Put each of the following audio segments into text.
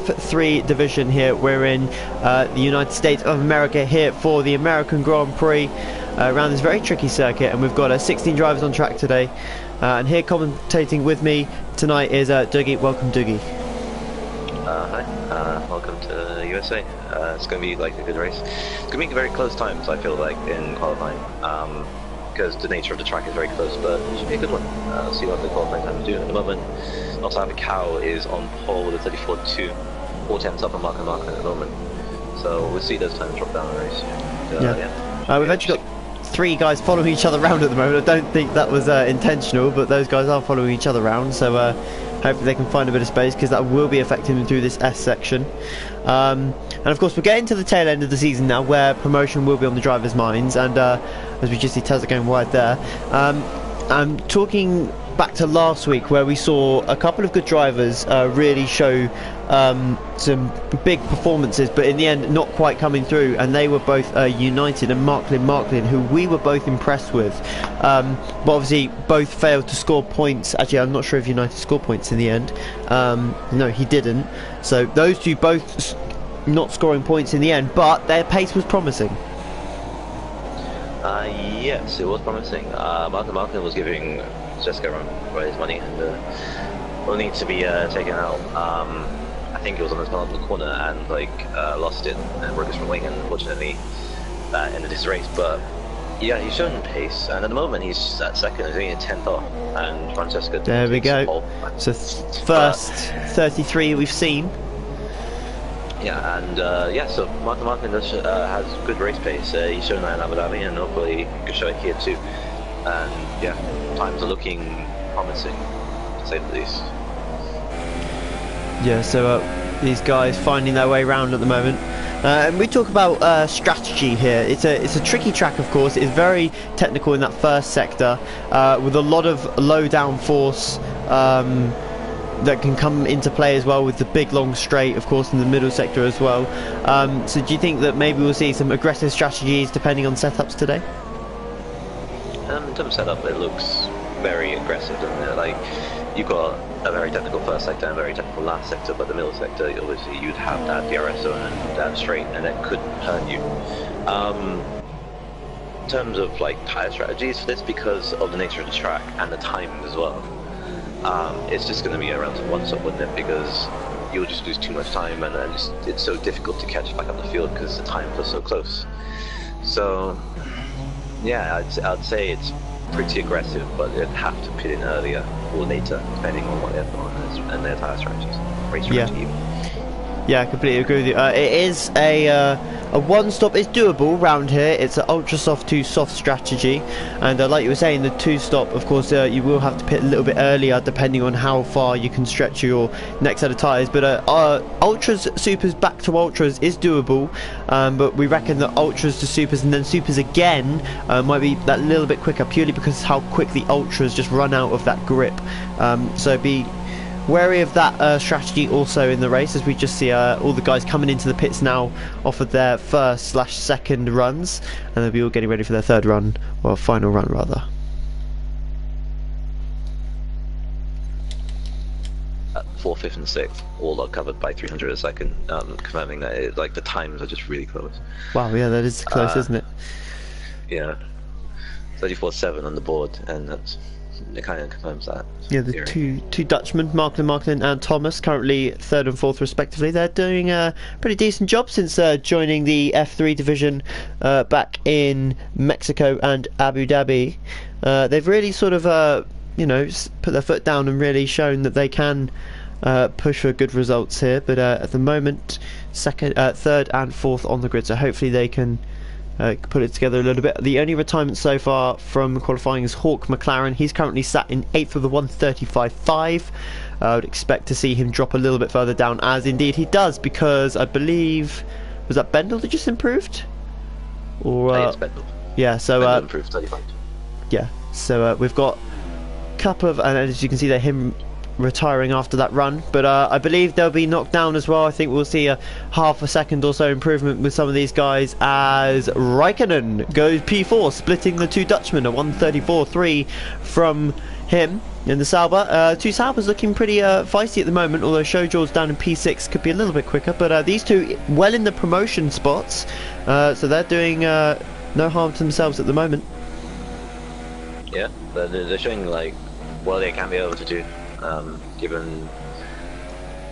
F3 division here. We're in the United States of America here for the American Grand Prix around this very tricky circuit, and we've got 16 drivers on track today. And here commentating with me tonight is Dougie. Welcome, Dougie. Hi, welcome to USA. It's going to be like a good race. It's going to be very close times, I feel like, in qualifying, because the nature of the track is very close, but it should be a good one. See what the qualifying time is doing at the moment. Also, have a cow is on pole with a 34.2, 4 tenths up on Mark at the moment. So we'll see those times drop down the race. And, we've actually got 3 guys following each other around at the moment. I don't think that was intentional, but those guys are following each other around. So hopefully they can find a bit of space, because that will be affecting them through this S section. And of course we're getting to the tail end of the season now, where promotion will be on the drivers' minds, and as we just see Tesla going wide there. I'm talking back to last week, where we saw a couple of good drivers really show some big performances, but in the end not quite coming through, and they were both United and Marklin, who we were both impressed with, but obviously both failed to score points. Actually, I'm not sure if United scored points in the end. No, he didn't. So those two both not scoring points in the end, but their pace was promising. Yes, it was promising. Marklin was giving Jessica a run for his money, and only to be taken out. I think it was on his penultimate corner, and lost it and broke his front wing, and unfortunately that ended his race. But yeah, he's shown pace, and at the moment he's at second, he's only a 10th off, and Francesca. There we go. So first 33 we've seen. Yeah, and so Marklin has good race pace. He's shown that in Abu Dhabi, and hopefully he can show it here too. And yeah, times are looking promising, to say the least. Yeah, so these guys finding their way around at the moment. And we talk about strategy here. It's a tricky track, of course. It's very technical in that first sector, with a lot of low down force that can come into play as well, with the big long straight, of course, in the middle sector as well. So do you think that maybe we'll see some aggressive strategies depending on setups today? In terms of setup, it looks very aggressive, doesn't it? Like, you've got a very technical first sector and a very technical last sector, but the middle sector, obviously you'd have that DRS zone and that straight, and that could hurt you. In terms of tyre strategies for this, because of the nature of the track and the time as well, it's just going to be around one stop, wouldn't it? Because you'll just lose too much time, and it's so difficult to catch back up the field because the times are so close. So yeah, I'd say it's pretty aggressive, but they'd have to pit in earlier or later, depending on what they're on and their tyre strategies, race strategy even. Yeah, I completely agree with you. It is a one stop is doable round here. It's an ultra soft to soft strategy, and like you were saying, the 2 stop, of course, you will have to pit a little bit earlier depending on how far you can stretch your next set of tyres. But ultras, supers back to ultras is doable, but we reckon that ultras to supers and then supers again might be that little bit quicker, purely because how quick the ultras just run out of that grip. So be wary of that strategy also in the race, as we just see all the guys coming into the pits now off of their first/second runs, and they'll be all getting ready for their third run, or final run rather. 4th, 5th and 6th all are covered by 300 a second, confirming that the times are just really close. Wow, yeah, that is close, isn't it? Yeah, 34.7 on the board, and it kind of confirms that. Yeah, the two Dutchmen, Marklin and Thomas, currently 3rd and 4th respectively. They're doing a pretty decent job since joining the F3 division back in Mexico and Abu Dhabi. They've really sort of put their foot down and really shown that they can push for good results here. But at the moment, 3rd and 4th on the grid, so hopefully they can put it together a little bit. The only retirement so far from qualifying is Hawk McLaren. He's currently sat in 8th with a 1:35.5. I would expect to see him drop a little bit further down, as indeed he does, because I believe, was that Bendel that just improved? Or it's Bendel. Yeah, so Bendel improved 35. Yeah, so we've got a couple of, and as you can see there, him retiring after that run, but I believe they'll be knocked down as well. I think we'll see a half a second or so improvement with some of these guys, as Raikkonen goes P4, splitting the 2 Dutchmen, a 1:34.3 from him. in the Sauber. Two Saubers looking pretty feisty at the moment, although Showjaw's down in P6 could be a little bit quicker, but these two well in the promotion spots, so they're doing no harm to themselves at the moment. Yeah, they're showing like what they can be able to do, given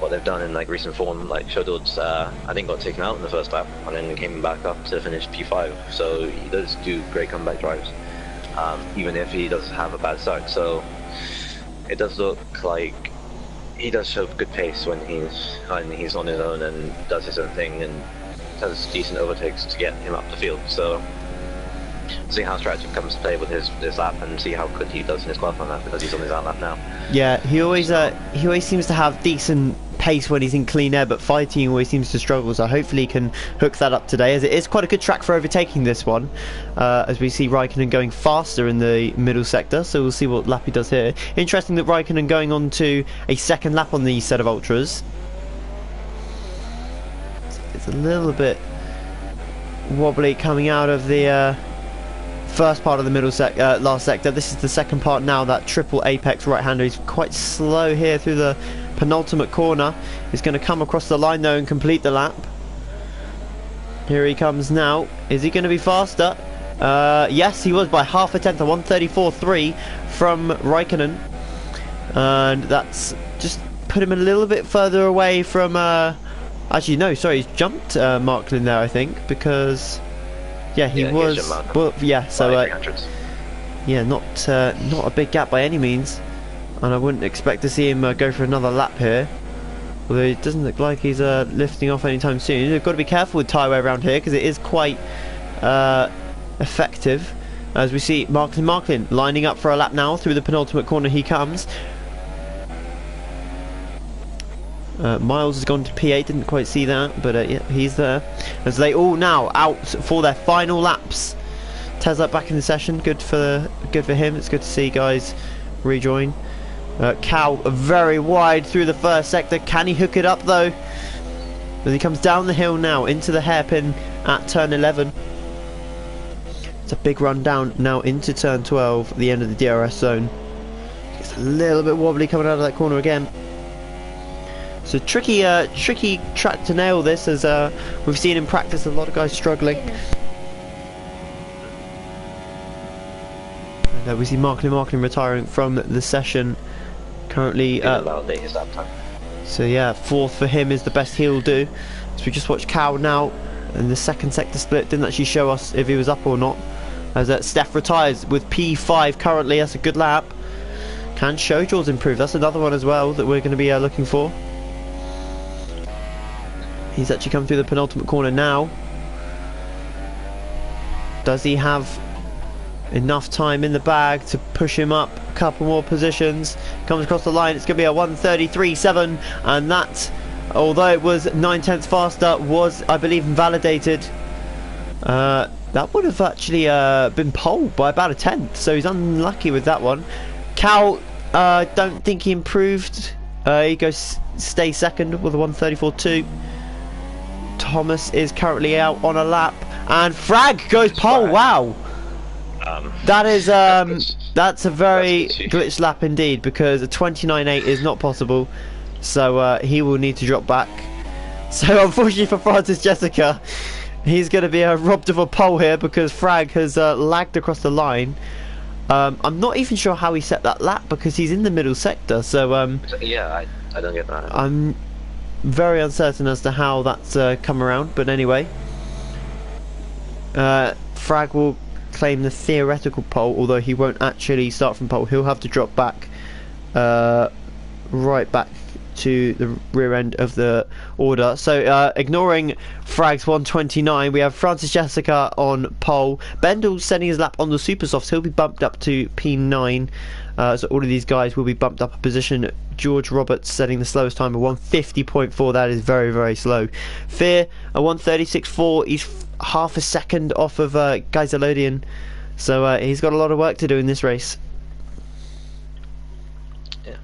what they've done in like recent form. Like Showjaw's, I think got taken out in the first lap and then came back up to finish P5, so he does do great comeback drives, even if he does have a bad start. So it does look like he does show good pace when he's on his own and does his own thing and has decent overtakes to get him up the field. So see how strategy comes to play with his lap and see how good he does in his qualifying lap, because he's on his out lap now. Yeah, he always seems to have decent pace when he's in clean air, but fighting always seems to struggle, so hopefully he can hook that up today, as it is quite a good track for overtaking this one, as we see Raikkonen going faster in the middle sector, so we'll see what lap he does here. Interesting that Raikkonen going on to a second lap on the set of Ultras. It's a little bit wobbly coming out of the first part of the middle last sector. This is the second part now, that triple apex right-hander. He's quite slow here through the penultimate corner. He's going to come across the line though and complete the lap. Here he comes now. Is he going to be faster? Yes, he was by half a tenth, a 134.3 from Raikkonen, and that's just put him a little bit further away from actually no, sorry, he's jumped Marklin there, I think, because yeah, he was. Well, yeah, so yeah, not a big gap by any means, and I wouldn't expect to see him go for another lap here. Although it doesn't look like he's lifting off anytime soon. You've got to be careful with tyre wear around here, because it is quite effective. As we see Marklin lining up for a lap now through the penultimate corner. He comes. Miles has gone to P8, didn't quite see that, but yeah, he's there. As they all now out for their final laps. Tesla back in the session, good for him. It's good to see guys rejoin. Cow very wide through the first sector. Can he hook it up though? As he comes down the hill now into the hairpin at turn 11. It's a big run down now into turn 12, the end of the DRS zone. It's a little bit wobbly coming out of that corner again. So tricky track to nail this, as we've seen in practice a lot of guys struggling. And we see Marklin retiring from the session currently. So yeah, fourth for him is the best he'll do. So we just watched Cow now, and the second sector split didn't actually show us if he was up or not. As Steph retires with P5 currently. That's a good lap. Can Showjaw's improve? That's another one as well that we're going to be looking for. He's actually come through the penultimate corner now. Does he have enough time in the bag to push him up a couple more positions? Comes across the line. It's going to be a 133.7, and that, although it was 9/10 faster, was, I believe, invalidated. That would have actually been pole by about a tenth, so he's unlucky with that one. Cow, don't think he improved. He goes stay second with a 134.2. Thomas is currently out on a lap, and Frag goes pole. Wow, that is that's a very glitched lap indeed, because a 29.8 is not possible. So he will need to drop back. So unfortunately for Francis Jessica, he's going to be robbed of a pole here, because Frag has lagged across the line. I'm not even sure how he set that lap, because he's in the middle sector. So yeah, I don't get that. I'm very uncertain as to how that's come around, but anyway, Frag will claim the theoretical pole, although he won't actually start from pole. He'll have to drop back, right back to the rear end of the order. So ignoring Frag's 129, we have Francis Jessica on pole. Bendel setting his lap on the super softs. He'll be bumped up to P9. So all of these guys will be bumped up a position. George Roberts setting the slowest time at 150.4. That is very, very slow. Fear a 136.4. He's half a second off of Geiselodian. So he's got a lot of work to do in this race. Yeah.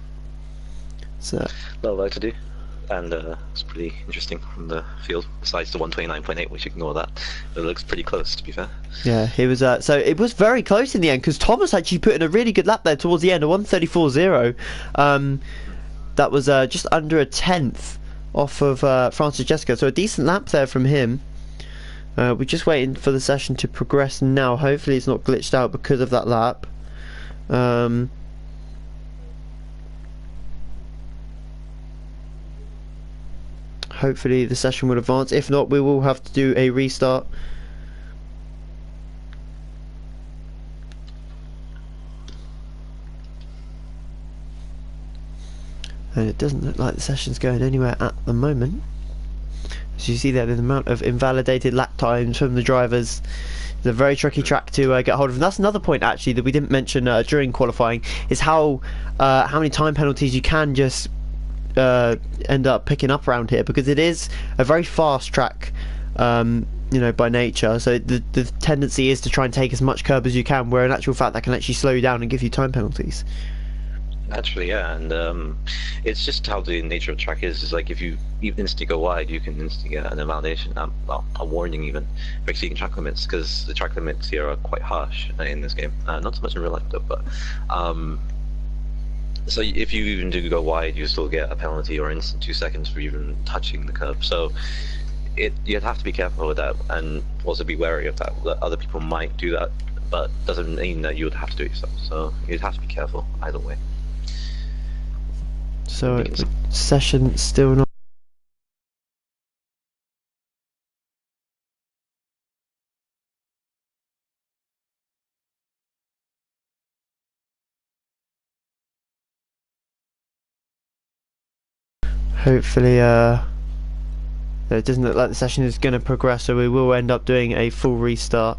So a lot of work to do. and it's pretty interesting from the field. Besides the 129.8, which ignore that, it looks pretty close, to be fair. Yeah, he was. So it was very close in the end because Thomas actually put in a really good lap there towards the end, a 134.0. That was just under a tenth off of Francis Jessica, so a decent lap there from him. We're just waiting for the session to progress now. Hopefully it's not glitched out because of that lap. Hopefully the session will advance. If not, we will have to do a restart. And it doesn't look like the session's going anywhere at the moment. As you see there, the amount of invalidated lap times from the drivers. It's a very tricky track to get hold of. And that's another point actually that we didn't mention during qualifying, is how many time penalties you can just end up picking up around here, because it is a very fast track, you know, by nature. So the tendency is to try and take as much curb as you can, where in actual fact that can actually slow you down and give you time penalties. Naturally, yeah, and it's just how the nature of the track is. It's like if you instantly go wide, you can instantly get an invalidation, well, a warning even, for exceeding track limits, because the track limits here are quite harsh in this game. Not so much in real life though, but so if you even do go wide, you still get a penalty or instant 2 seconds for even touching the curb. So you'd have to be careful with that, and also be wary of that. That other people might do that, but doesn't mean that you would have to do it yourself. So you'd have to be careful either way. So session still not. Hopefully, it doesn't look like the session is going to progress, so we will end up doing a full restart.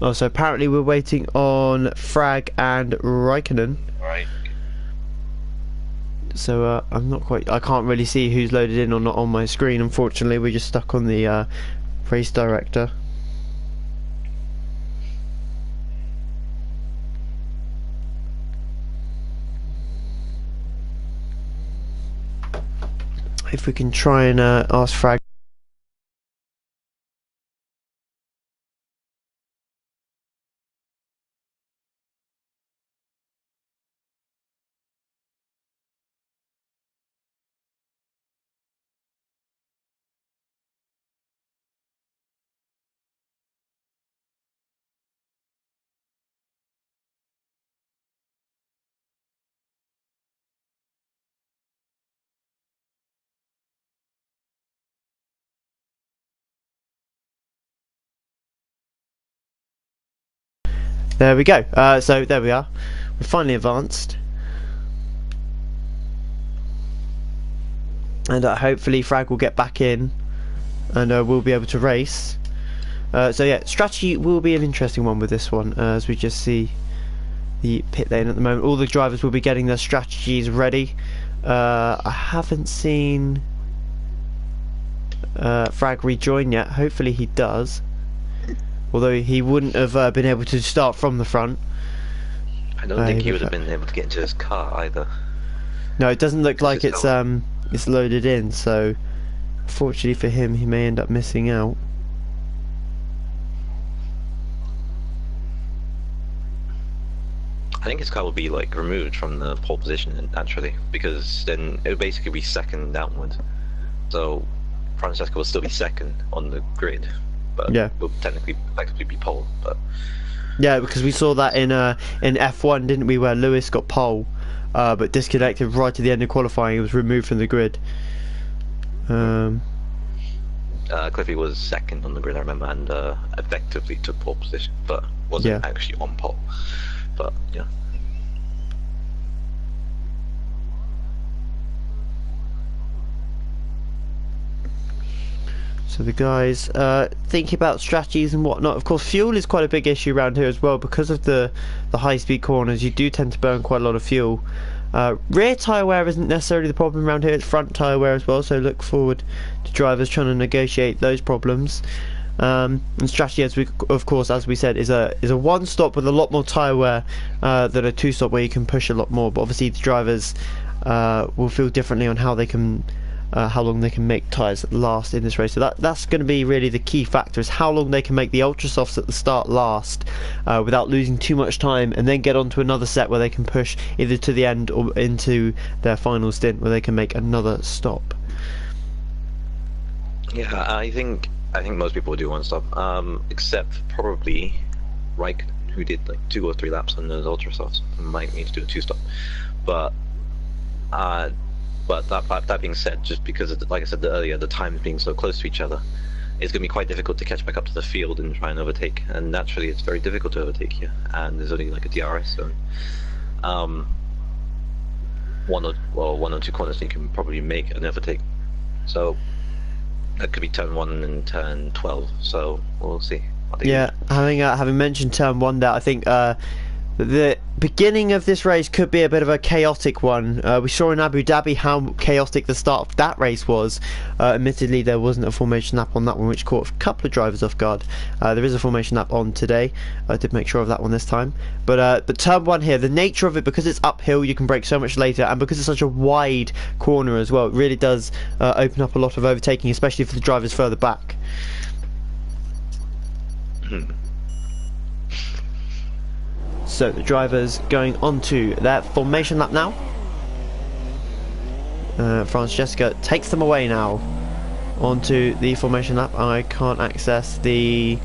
Oh, so apparently we're waiting on Frag and Raikkonen. Right. So I'm not quite. I can't really see who's loaded in or not on my screen. Unfortunately, we're just stuck on the race director. If we can try and ask Frag. There we go. So there we are. We've finally advanced. And hopefully Frag will get back in and we'll be able to race. So yeah, strategy will be an interesting one with this one, as we just see the pit lane at the moment. All the drivers will be getting their strategies ready. I haven't seen Frag rejoin yet. Hopefully he does. Although he wouldn't have been able to start from the front. I don't think he would have been able to get into his car either. No, it doesn't look like it's loaded in, so fortunately for him, he may end up missing out. I think his car will be like removed from the pole position naturally, because then it would basically be second downward. So Francesco will still be second on the grid, but yeah, will technically effectively be pole. But yeah, because we saw that in F1, didn't we, where Lewis got pole, but disconnected right at the end of qualifying. He was removed from the grid. Cliffy was second on the grid, I remember, and effectively took pole position, but wasn't actually on pole. But yeah. So the guys thinking about strategies and whatnot. Of course, fuel is quite a big issue around here as well, because of the high-speed corners. You do tend to burn quite a lot of fuel. Rear tyre wear isn't necessarily the problem around here. It's front tyre wear as well. So look forward to drivers trying to negotiate those problems. And strategy, of course, as we said, is a one stop with a lot more tyre wear than a two stop where you can push a lot more. But obviously, the drivers will feel differently on how they can. How long they can make tyres last in this race. So that's going to be really the key factor, is how long they can make the ultra softs at the start last without losing too much time, and then get on to another set where they can push either to the end or into their final stint where they can make another stop. Yeah, I think most people would do one stop, except probably Reich, who did like 2 or 3 laps on those ultra softs, might need to do a 2 stop. But that being said, just because of like I said earlier, the times being so close to each other, it's going to be quite difficult to catch back up to the field and try and overtake. And naturally, it's very difficult to overtake here. And there's only like a DRS zone. One or two corners you can probably make an overtake. So that could be turn 1 and turn 12. So we'll see. Yeah, having mentioned turn 1 there, I think the beginning of this race could be a bit of a chaotic one. We saw in Abu Dhabi how chaotic the start of that race was. Admittedly, there wasn't a formation lap on that one, which caught a couple of drivers off guard. There is a formation lap on today. I did make sure of that one this time. But turn 1 here, the nature of it, because it's uphill, you can brake so much later, and because it's such a wide corner as well, it really does open up a lot of overtaking, especially for the drivers further back. So the drivers going onto their formation lap now. Francesca takes them away now onto the formation lap. I can't access the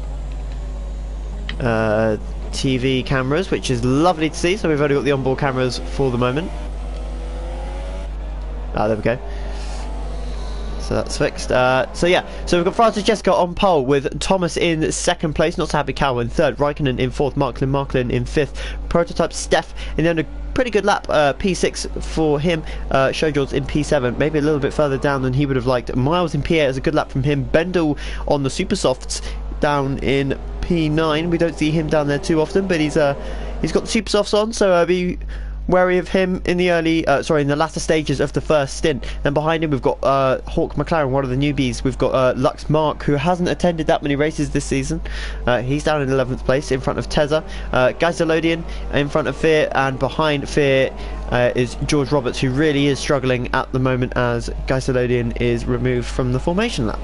TV cameras, which is lovely to see. So we've only got the onboard cameras for the moment. There we go. So that's fixed. So yeah, so we've got Francesca on pole with Thomas in 2nd place, not so happy Cow in 3rd, Raikkonen in 4th, Marklin in 5th, Prototype Steph in the end, a pretty good lap, P6 for him, Showjords in P7, maybe a little bit further down than he would have liked. Miles in P8 is a good lap from him. Bendel on the Super Softs down in P9. We don't see him down there too often, but he's got the Super Softs on, so be wary of him in the in the latter stages of the first stint. Then behind him we've got Hawk McLaren, one of the newbies. We've got Lux Mark, who hasn't attended that many races this season. He's down in 11th place in front of Tezza. Geiselodian in front of Fear, and behind Fear is George Roberts, who really is struggling at the moment as Geiselodian is removed from the formation lap.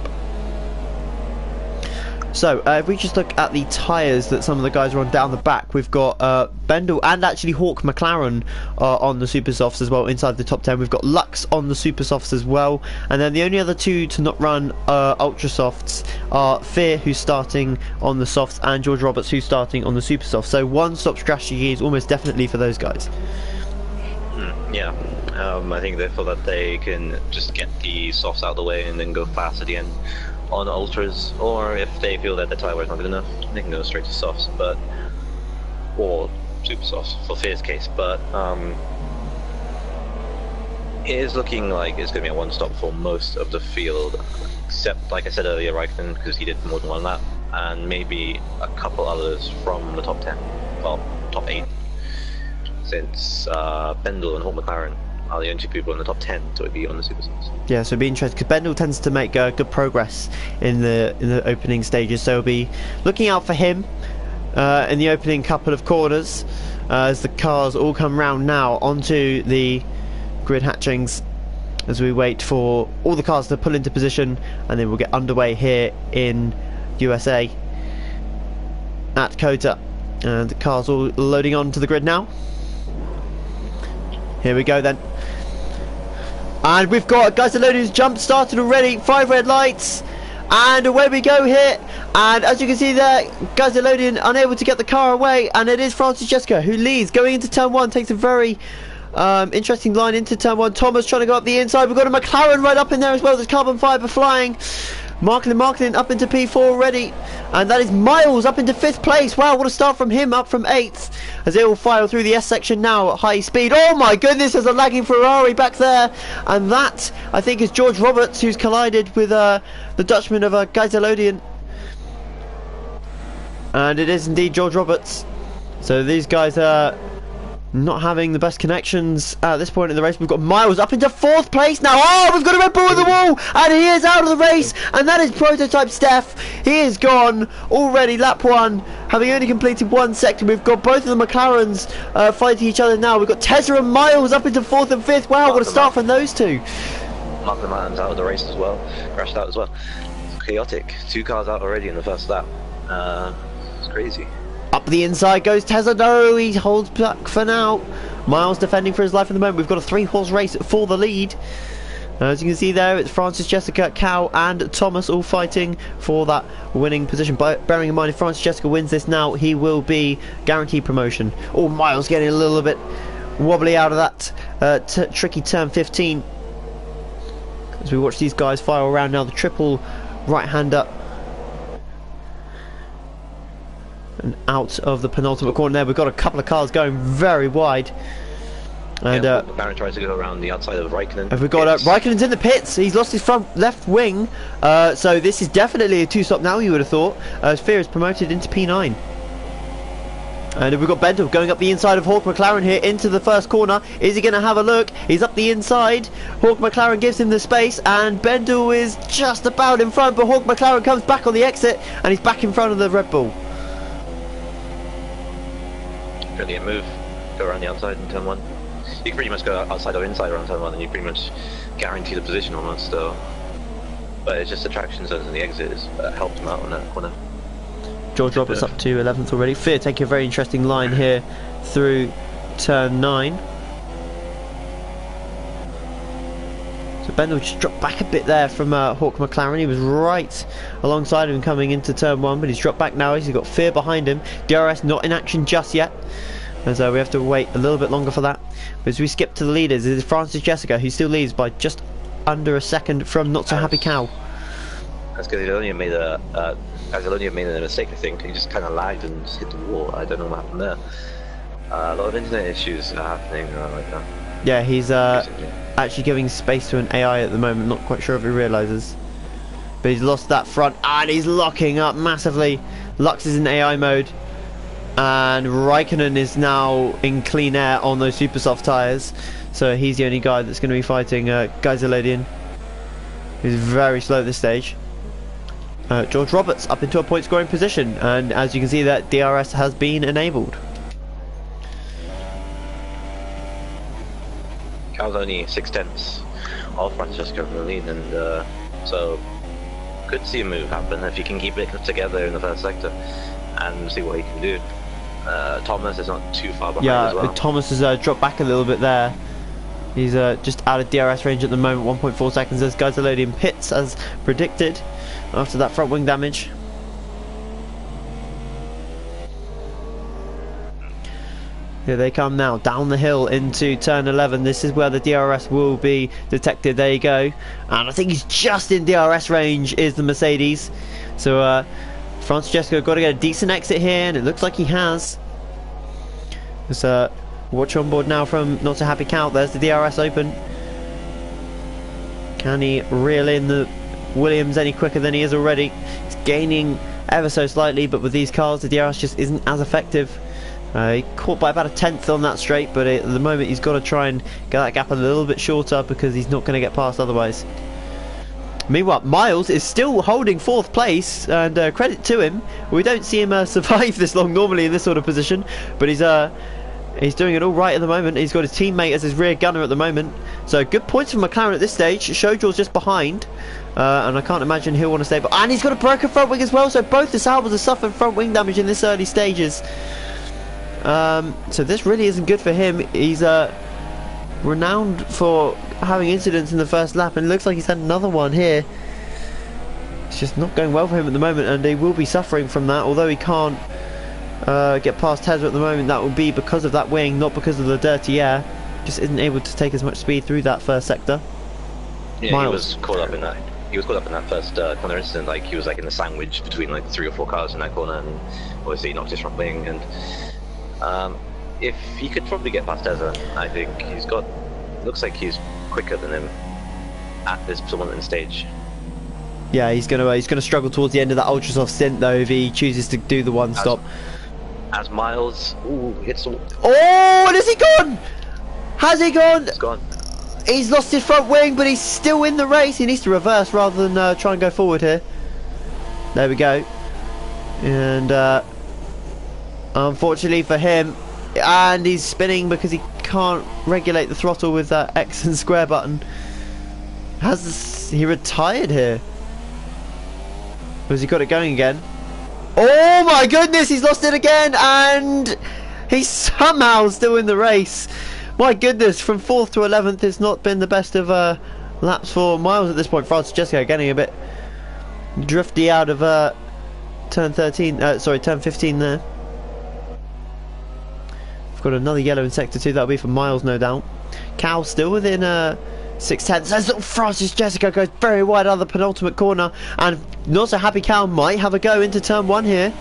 So if we just look at the tyres that some of the guys are on down the back, we've got Bendel and actually Hawk McLaren on the Super Softs as well inside the top 10. We've got Lux on the Super Softs as well, and then the only other two to not run Ultra Softs are Fear, who's starting on the Softs, and George Roberts, who's starting on the Super Softs. So one stop strategy is almost definitely for those guys. Yeah, I think they feel that they can just get the softs out of the way and then go fast at the end on ultras, or if they feel that the tyre wear is not good enough, they can go straight to softs, or super softs for Fear's case. But it is looking like it's going to be a one stop for most of the field, except, like I said earlier, Raikkonen, because he did more than one lap, and maybe a couple others from the top 10, well, top 8, since Bendel and Hawk McLaren are the only 2 people in the top 10 to be on the Super Softs. Yeah, so it'll be interesting, because Bendel tends to make good progress in the opening stages, so we'll be looking out for him in the opening couple of corners as the cars all come round now onto the grid hatchings, as we wait for all the cars to pull into position, and then we'll get underway here in USA at COTA. And the cars all loading onto the grid now. Here we go then. And we've got Geiselodian's jump started already, 5 red lights, and away we go here. And as you can see there, Geiselodian unable to get the car away, and it is Francesca who leads going into turn 1, takes a very interesting line into turn 1. Thomas trying to go up the inside. We've got a McLaren right up in there as well. There's carbon fibre flying. Marklin up into P4 already, and that is Miles up into 5th place. Wow, what a start from him, up from 8th, as they all file through the S section now at high speed. Oh my goodness, there's a lagging Ferrari back there, and that, I think, is George Roberts, who's collided with the Dutchman of Geiselodian. And it is indeed George Roberts. So these guys not having the best connections at this point in the race. We've got Miles up into 4th place now. Oh, we've got a Red Bull on the wall, and he is out of the race, and that is Prototype Steph. He is gone already, lap 1, having only completed 1 sector. We've got both of the McLarens fighting each other now. We've got Tesla and Miles up into 4th and 5th. Wow, what a start from those two. Mark McLaren's out of the race as well, crashed out as well. It's chaotic. 2 cars out already in the first lap. It's crazy. Up the inside goes Tesla. No, he holds back for now. Miles defending for his life at the moment. We've got a 3-horse race for the lead. As you can see there, it's Francis, Jessica, Cal and Thomas all fighting for that winning position. But bearing in mind, if Francis Jessica wins this now, he will be guaranteed promotion. Oh, Miles getting a little bit wobbly out of that tricky turn 15. As we watch these guys fire around now, the triple right-hander. And out of the penultimate corner there, we've got a couple of cars going very wide. And McLaren tries to go around the outside of Raikkonen. Have we got Raikkonen's in the pits? He's lost his front left wing. So this is definitely a 2-stop now, you would have thought. Sphere is promoted into P9. And we've got Bendel going up the inside of Hawk McLaren here into the first corner. Is he going to have a look? He's up the inside. Hawk McLaren gives him the space, and Bendel is just about in front, but Hawk McLaren comes back on the exit, and he's back in front of the Red Bull. Brilliant move. Go around the outside in turn 1. You can pretty much go outside or inside around turn 1, and you pretty much guarantee the position almost, though. But it's just the traction zones and the exits that helped him out on that corner. George Roberts up to 11th already. Fear taking a very interesting line here through turn 9. So Bendel just dropped back a bit there from Hawk McLaren. He was right alongside him coming into turn 1, but he's dropped back now. He's got Fear behind him. DRS not in action just yet, as we have to wait a little bit longer for that. But as we skip to the leaders, it is Francis Jessica who still leads by just under a second from Not So Happy Cow. That's because Azelonia made a mistake, I think. He just kind of lagged and just hit the wall. I don't know what happened there. A lot of internet issues are happening like that. Yeah, he's actually giving space to an AI at the moment. Not quite sure if he realises. But he's lost that front, and he's locking up massively. Lux is in AI mode, and Raikkonen is now in clean air on those super soft tyres. So he's the only guy that's going to be fighting Geiseladian, who's very slow at this stage. George Roberts up into a point scoring position, and as you can see, that DRS has been enabled. Cal's only 6/10 of Francesco in the lead, and so could see a move happen if he can keep it together in the first sector and see what he can do. Thomas is not too far behind as well. Thomas has dropped back a little bit there. He's just out of DRS range at the moment, 1.4 seconds as Geiseladian pits as predicted after that front wing damage. Here they come now, down the hill into turn 11. This is where the DRS will be detected. There you go. And I think he's just in DRS range is the Mercedes. So Francis Jessica got to get a decent exit here, and it looks like he has. There's watch on board now from Not So Happy Cow. There's the DRS open. Can he reel in the Williams any quicker than he is already? He's gaining ever so slightly, but with these cars the DRS just isn't as effective. He caught by about a tenth on that straight, but at the moment he's got to try and get that gap a little bit shorter because he's not going to get past otherwise. Meanwhile, Miles is still holding 4th place, and credit to him. We don't see him survive this long normally in this sort of position, but he's doing it all right at the moment. He's got his teammate as his rear gunner at the moment. So good points from McLaren at this stage. Showjaw's just behind, and I can't imagine he'll want to stay. And he's got a broken front wing as well, so both the Saubers have suffered front wing damage in this early stages. So this really isn't good for him. He's renowned for having incidents in the first lap, and it looks like he's had another one here. It's just not going well for him at the moment, and he will be suffering from that, although he can't get past Tesla at the moment. That will be because of that wing, not because of the dirty air. Just isn't able to take as much speed through that first sector. Yeah, Miles. he was caught up in that. He was caught up in that first corner incident. Like he was like in the sandwich between like 3 or 4 cars in that corner, and obviously he knocked his front wing. And if he could probably get past Tesla, I think he's got. Looks like he's quicker than him at this tournament stage. Yeah, he's gonna struggle towards the end of that ultra soft stint though if he chooses to do the one stop. as Miles hits the... Oh, and has he gone? Has he gone? It's gone. He's lost his front wing, but he's still in the race. He needs to reverse rather than try and go forward here. There we go. And unfortunately for him, and he's spinning because he can't regulate the throttle with that X and square button. He retired here? Or has he got it going again? Oh my goodness, he's lost it again, and he's somehow still in the race. My goodness, from 4th to 11th, it's not been the best of laps for Miles at this point. Francis Jessica getting a bit drifty out of turn 15 there. We've got another yellow in sector 2, that'll be for Miles no doubt. Cal still within 6/10. As little Francis Jessica goes very wide out of the penultimate corner, and not so happy Cal might have a go into turn 1 here.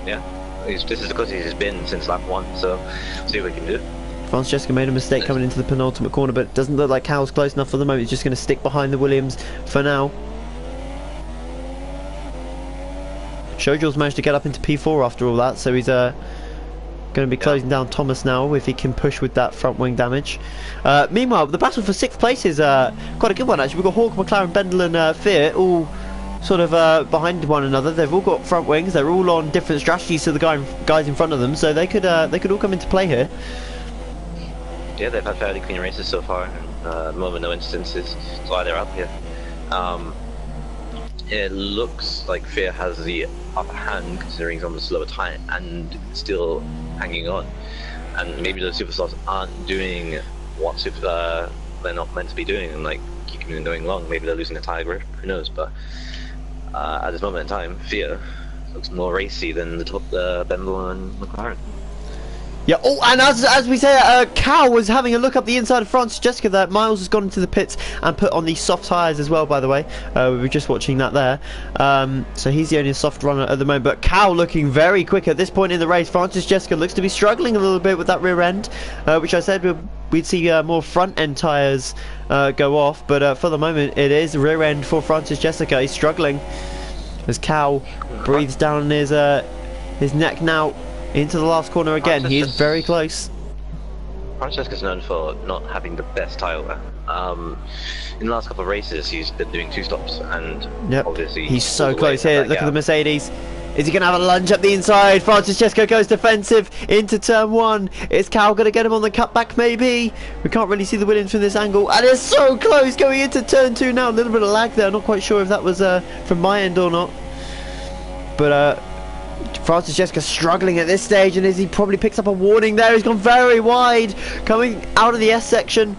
Yeah, this is because he's been since lap 1, so see what we can do. Francis Jessica made a mistake coming into the penultimate corner, but it doesn't look like Cal's close enough for the moment. He's just going to stick behind the Williams for now. Showjill's managed to get up into P4 after all that, so he's going to be closing down Thomas now if he can push with that front wing damage. Meanwhile, the battle for 6th place is quite a good one actually. We've got Hawk, McLaren, Bendel and Fear all sort of behind one another. They've all got front wings, they're all on different strategies to the guys in front of them, so they could all come into play here. Yeah, they've had fairly clean races so far, and at the moment no instances, that's why they're up here. It looks like Fear has the upper hand considering he's on the slower time and still hanging on. And maybe the superstars aren't doing what they're not meant to be doing and like keeping them going long. Maybe they're losing a tire grip, who knows, but at this moment in time, Fear looks more racy than the top Bendel and McLaren. Yeah, oh, and as we say, Cal was having a look up the inside of Francis Jessica there. Miles has gone into the pits and put on the soft tyres as well, by the way. We were just watching that there. So he's the only soft runner at the moment. But Cal looking very quick at this point in the race. Francis Jessica looks to be struggling a little bit with that rear end, which I said we'd see more front end tyres go off. But for the moment, it is rear end for Francis Jessica. He's struggling as Cal breathes down his neck now. Into the last corner again. He is very close. Francesca's known for not having the best tyre wear. In the last couple of races, he's been doing 2 stops, and obviously he's so close here. Look at the Mercedes. Is he going to have a lunge up the inside? Francis Jessica goes defensive into turn 1. Is Cal going to get him on the cutback? Maybe. We can't really see the Williams from this angle, and it's so close going into turn 2 now. A little bit of lag there. I'm not quite sure if that was from my end or not, but Francis Jessica struggling at this stage, and as he probably picks up a warning there, he's gone very wide coming out of the S section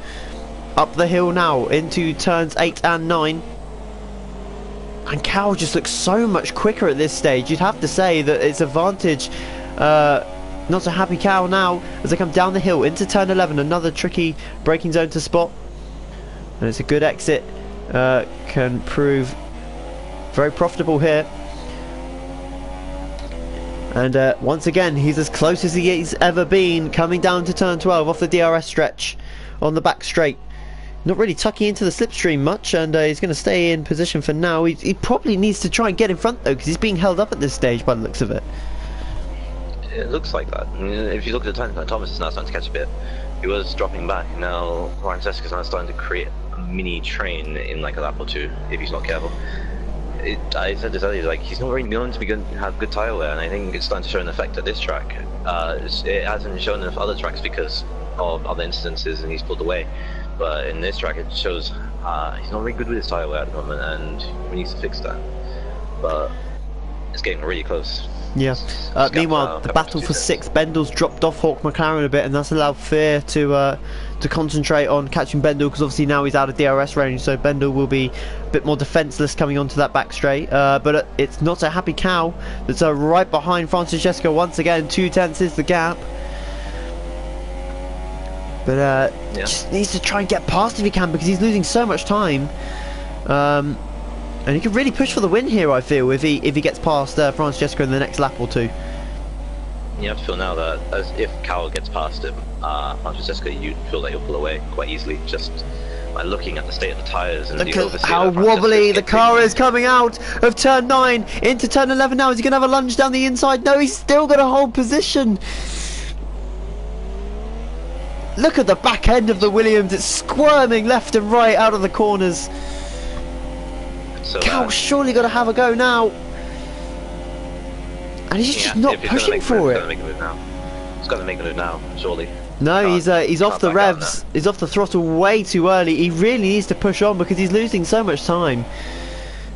up the hill now into turns 8 and 9, and Cal just looks so much quicker at this stage. You'd have to say that it's advantage not so happy Cal now as they come down the hill into turn 11. Another tricky braking zone to spot, and it's a good exit, can prove very profitable here. And once again, he's as close as he's ever been, coming down to turn 12 off the DRS stretch on the back straight. Not really tucking into the slipstream much, and he's going to stay in position for now. He probably needs to try and get in front though, because he's being held up at this stage by the looks of it. It looks like that. I mean, if you look at the time, Thomas is now starting to catch a bit. He was dropping back, now Ryan Seska's now starting to create a mini train in like a lap or 2, if he's not careful. I said this earlier, like he's not really known to be good, have good tyre wear, and I think it's starting to show an effect at this track. It hasn't shown enough other tracks because of other instances, and he's pulled away. But in this track, it shows he's not really good with his tyre wear at the moment, and we need to fix that. But it's getting really close. Yeah. Meanwhile, the battle for 6th, Bendel's dropped off Hawk McLaren a bit, and that's allowed Fear to concentrate on catching Bendel, because obviously now he's out of DRS range, so Bendel will be a bit more defenceless coming onto that back straight. But it's not so happy Cal that's right behind Francis Jessica once again. 2 tenths is the gap. But just needs to try and get past if he can, because he's losing so much time. And he could really push for the win here, I feel, if he gets past Francis Jessica in the next lap or 2. You have to feel now that if Cal gets past him, Francis Jessica, you feel that he'll pull away quite easily, just by looking at the state of the tyres and Look the at overseer how of Francesco wobbly the skipping. car is coming out of turn 9 into turn 11 now. Is he going to have a lunge down the inside? No, he's still got a hold position. Look at the back end of the Williams. It's squirming left and right out of the corners. So Cal's surely got to have a go now. And he's just not if he's gonna pushing make for He's it. gonna make a move now. He's gonna make a move now, surely. No, he's off the back out revs. He's off the throttle way too early. He really needs to push on because he's losing so much time.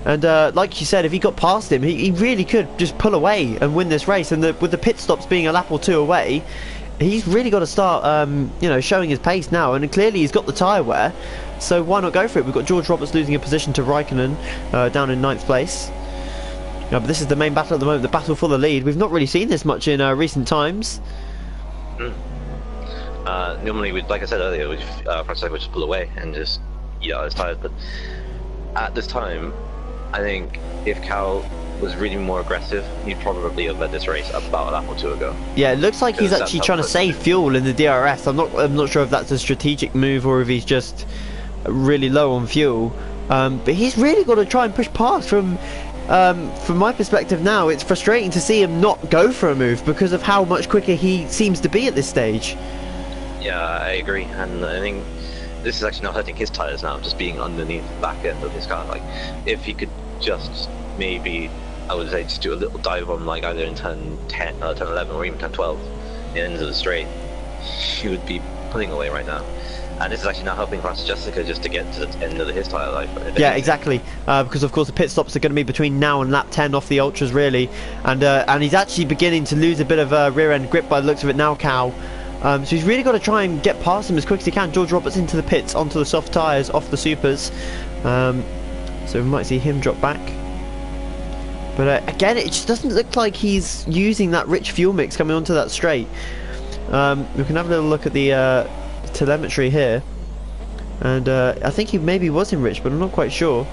And like you said, if he got past him, he really could just pull away and win this race. And with the pit stops being a lap or two away, he's really got to start, you know, showing his pace now. And clearly he's got the tyre wear, so why not go for it? We've got George Roberts losing a position to Raikkonen down in 9th place. But this is the main battle at the moment, the battle for the lead. We've not really seen this much in recent times. Normally, like I said earlier, Francesco would just pull away and just eat out his tyres. But at this time, I think if Cal was really more aggressive, he'd probably have led this race about a lap or two ago. Yeah, it looks like he's Because actually that's trying to how- save fuel in the DRS. I'm not sure if that's a strategic move or if he's just really low on fuel. But he's really got to try and push past from my perspective now. It's frustrating to see him not go for a move because of how much quicker he seems to be at this stage. Yeah, I agree, and I think this is actually not hurting his tyres now, just being underneath the back end of his car. Like, if he could just maybe, I would say, just do a little dive on, like, either in turn 10, turn 11, or even turn 12, the ends of the straight, he would be pulling away right now. And this is actually now helping Francesco just to get to the end of his tyre life. Yeah, exactly. Because of course the pit stops are going to be between now and lap 10 off the ultras, really, and he's actually beginning to lose a bit of rear end grip by the looks of it now, Cal. So he's really got to try and get past him as quick as he can. George Roberts into the pits, onto the soft tyres, off the supers. So we might see him drop back. But again, it just doesn't look like he's using that rich fuel mix coming onto that straight. We can have a little look at the telemetry here. And I think he maybe was enriched, but I'm not quite sure.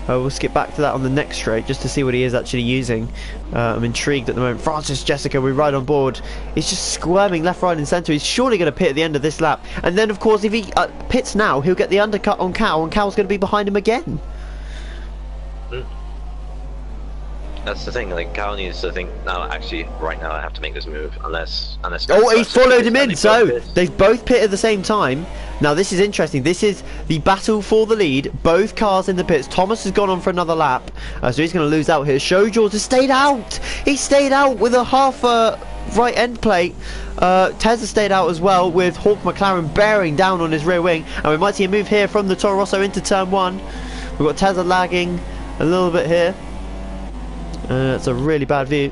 We'll skip back to that on the next straight just to see what he is actually using. I'm intrigued at the moment. Francesco, we're right on board. He's just squirming left, right and centre. He's surely going to pit at the end of this lap. And then, of course, if he pits now, he'll get the undercut on Cal, and Cal's going to be behind him again. That's the thing, like, Cal needs to think, now, actually, right now I have to make this move, unless Oh, he followed him in, so both they've both pit at the same time. Now this is interesting. This is the battle for the lead. Both cars in the pits. Thomas has gone on for another lap, so he's going to lose out here. Show George has stayed out. He stayed out with a half right end plate. Tez has stayed out as well, with Hawk McLaren bearing down on his rear wing, and we might see a move here from the Toro Rosso into turn 1. We've got Tezza lagging a little bit here. It's a really bad view.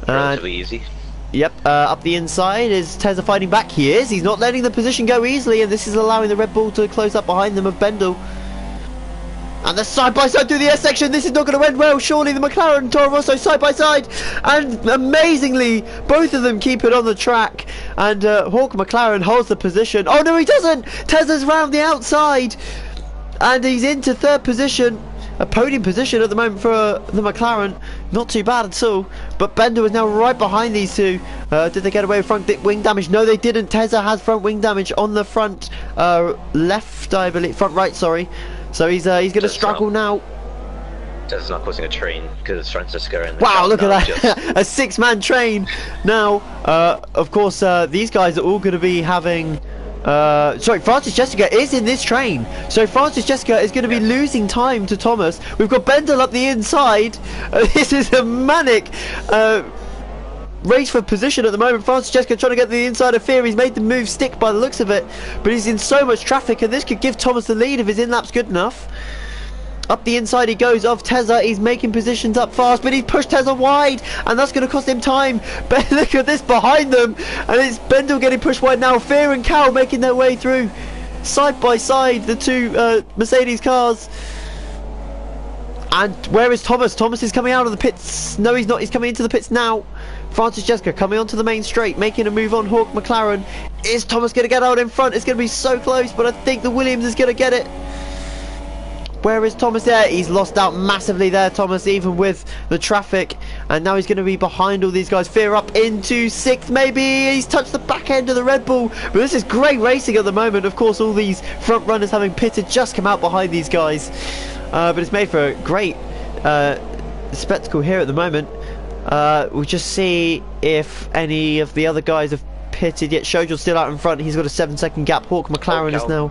relatively easy. Yep, up the inside is Tezza fighting back. He is. He's not letting the position go easily, and this is allowing the Red Bull to close up behind them of Bendel. And the side-by-side through the S section. This is not going to end well. Surely the McLaren and Toro Rosso side-by-side. And amazingly, both of them keep it on the track. And Hawk McLaren holds the position. Oh, no, he doesn't. Tezza's round the outside. And he's into third position. A podium position at the moment for the McLaren. Not too bad at all. But Bender is now right behind these two. Did they get away with front wing damage? No, they didn't. Tezza has front wing damage on the front left, I believe. Front right, sorry. So he's going to struggle now. Tezza's not causing a train because Francesco and wow, look at that. A 6-man train. Now, of course, these guys are all going to be having... sorry, Francis Jessica is in this train. So Francis Jessica is going to be losing time to Thomas. We've got Bendel up the inside. This is a manic race for position at the moment. Francis Jessica trying to get to the inside of Fear. He's made the move stick by the looks of it, but he's in so much traffic, and this could give Thomas the lead if his in-lap's good enough. Up the inside he goes of Tezza. He's making positions up fast, but he's pushed Tezza wide, and that's going to cost him time. But look at this behind them, and it's Bendel getting pushed wide now. Fear and Cal making their way through side by side, the two Mercedes cars. And where is Thomas? Thomas is coming out of the pits. No, he's not. He's coming into the pits now. Francis Jessica coming onto the main straight, making a move on Hawk McLaren. Is Thomas going to get out in front? It's going to be so close, but I think the Williams is going to get it. Where is Thomas there? He's lost out massively there, Thomas, even with the traffic. And now he's going to be behind all these guys. Fear up into 6th, maybe. He's touched the back end of the Red Bull. But this is great racing at the moment. Of course, all these front runners having pitted just come out behind these guys. But it's made for a great spectacle here at the moment. We'll just see if any of the other guys have pitted yet. Shojo's still out in front. He's got a 7-second gap. Hawk McLaren is now...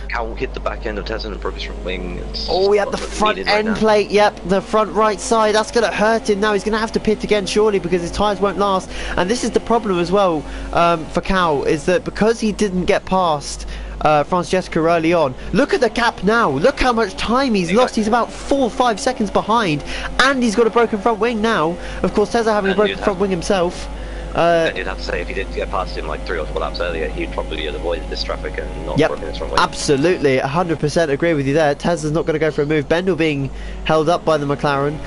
Cal hit the back end of Tesla and broke his front wing. Oh, we had the front end plate. Yep, the front right side. That's going to hurt him now. He's going to have to pit again, surely, because his tyres won't last. And this is the problem as well for Cal, is that because he didn't get past Francesca early on. Look at the gap now. Look how much time he's lost. He's about 4 or 5 seconds behind, and he's got a broken front wing now. Of course, Tesla having a broken front wing himself. You'd have to say, if he did get past him like 3 or 4 laps earlier, he'd probably have avoided this traffic and not broken his front wing. Absolutely, 100% agree with you there. Tesla's not going to go for a move. Bendel being held up by the McLaren.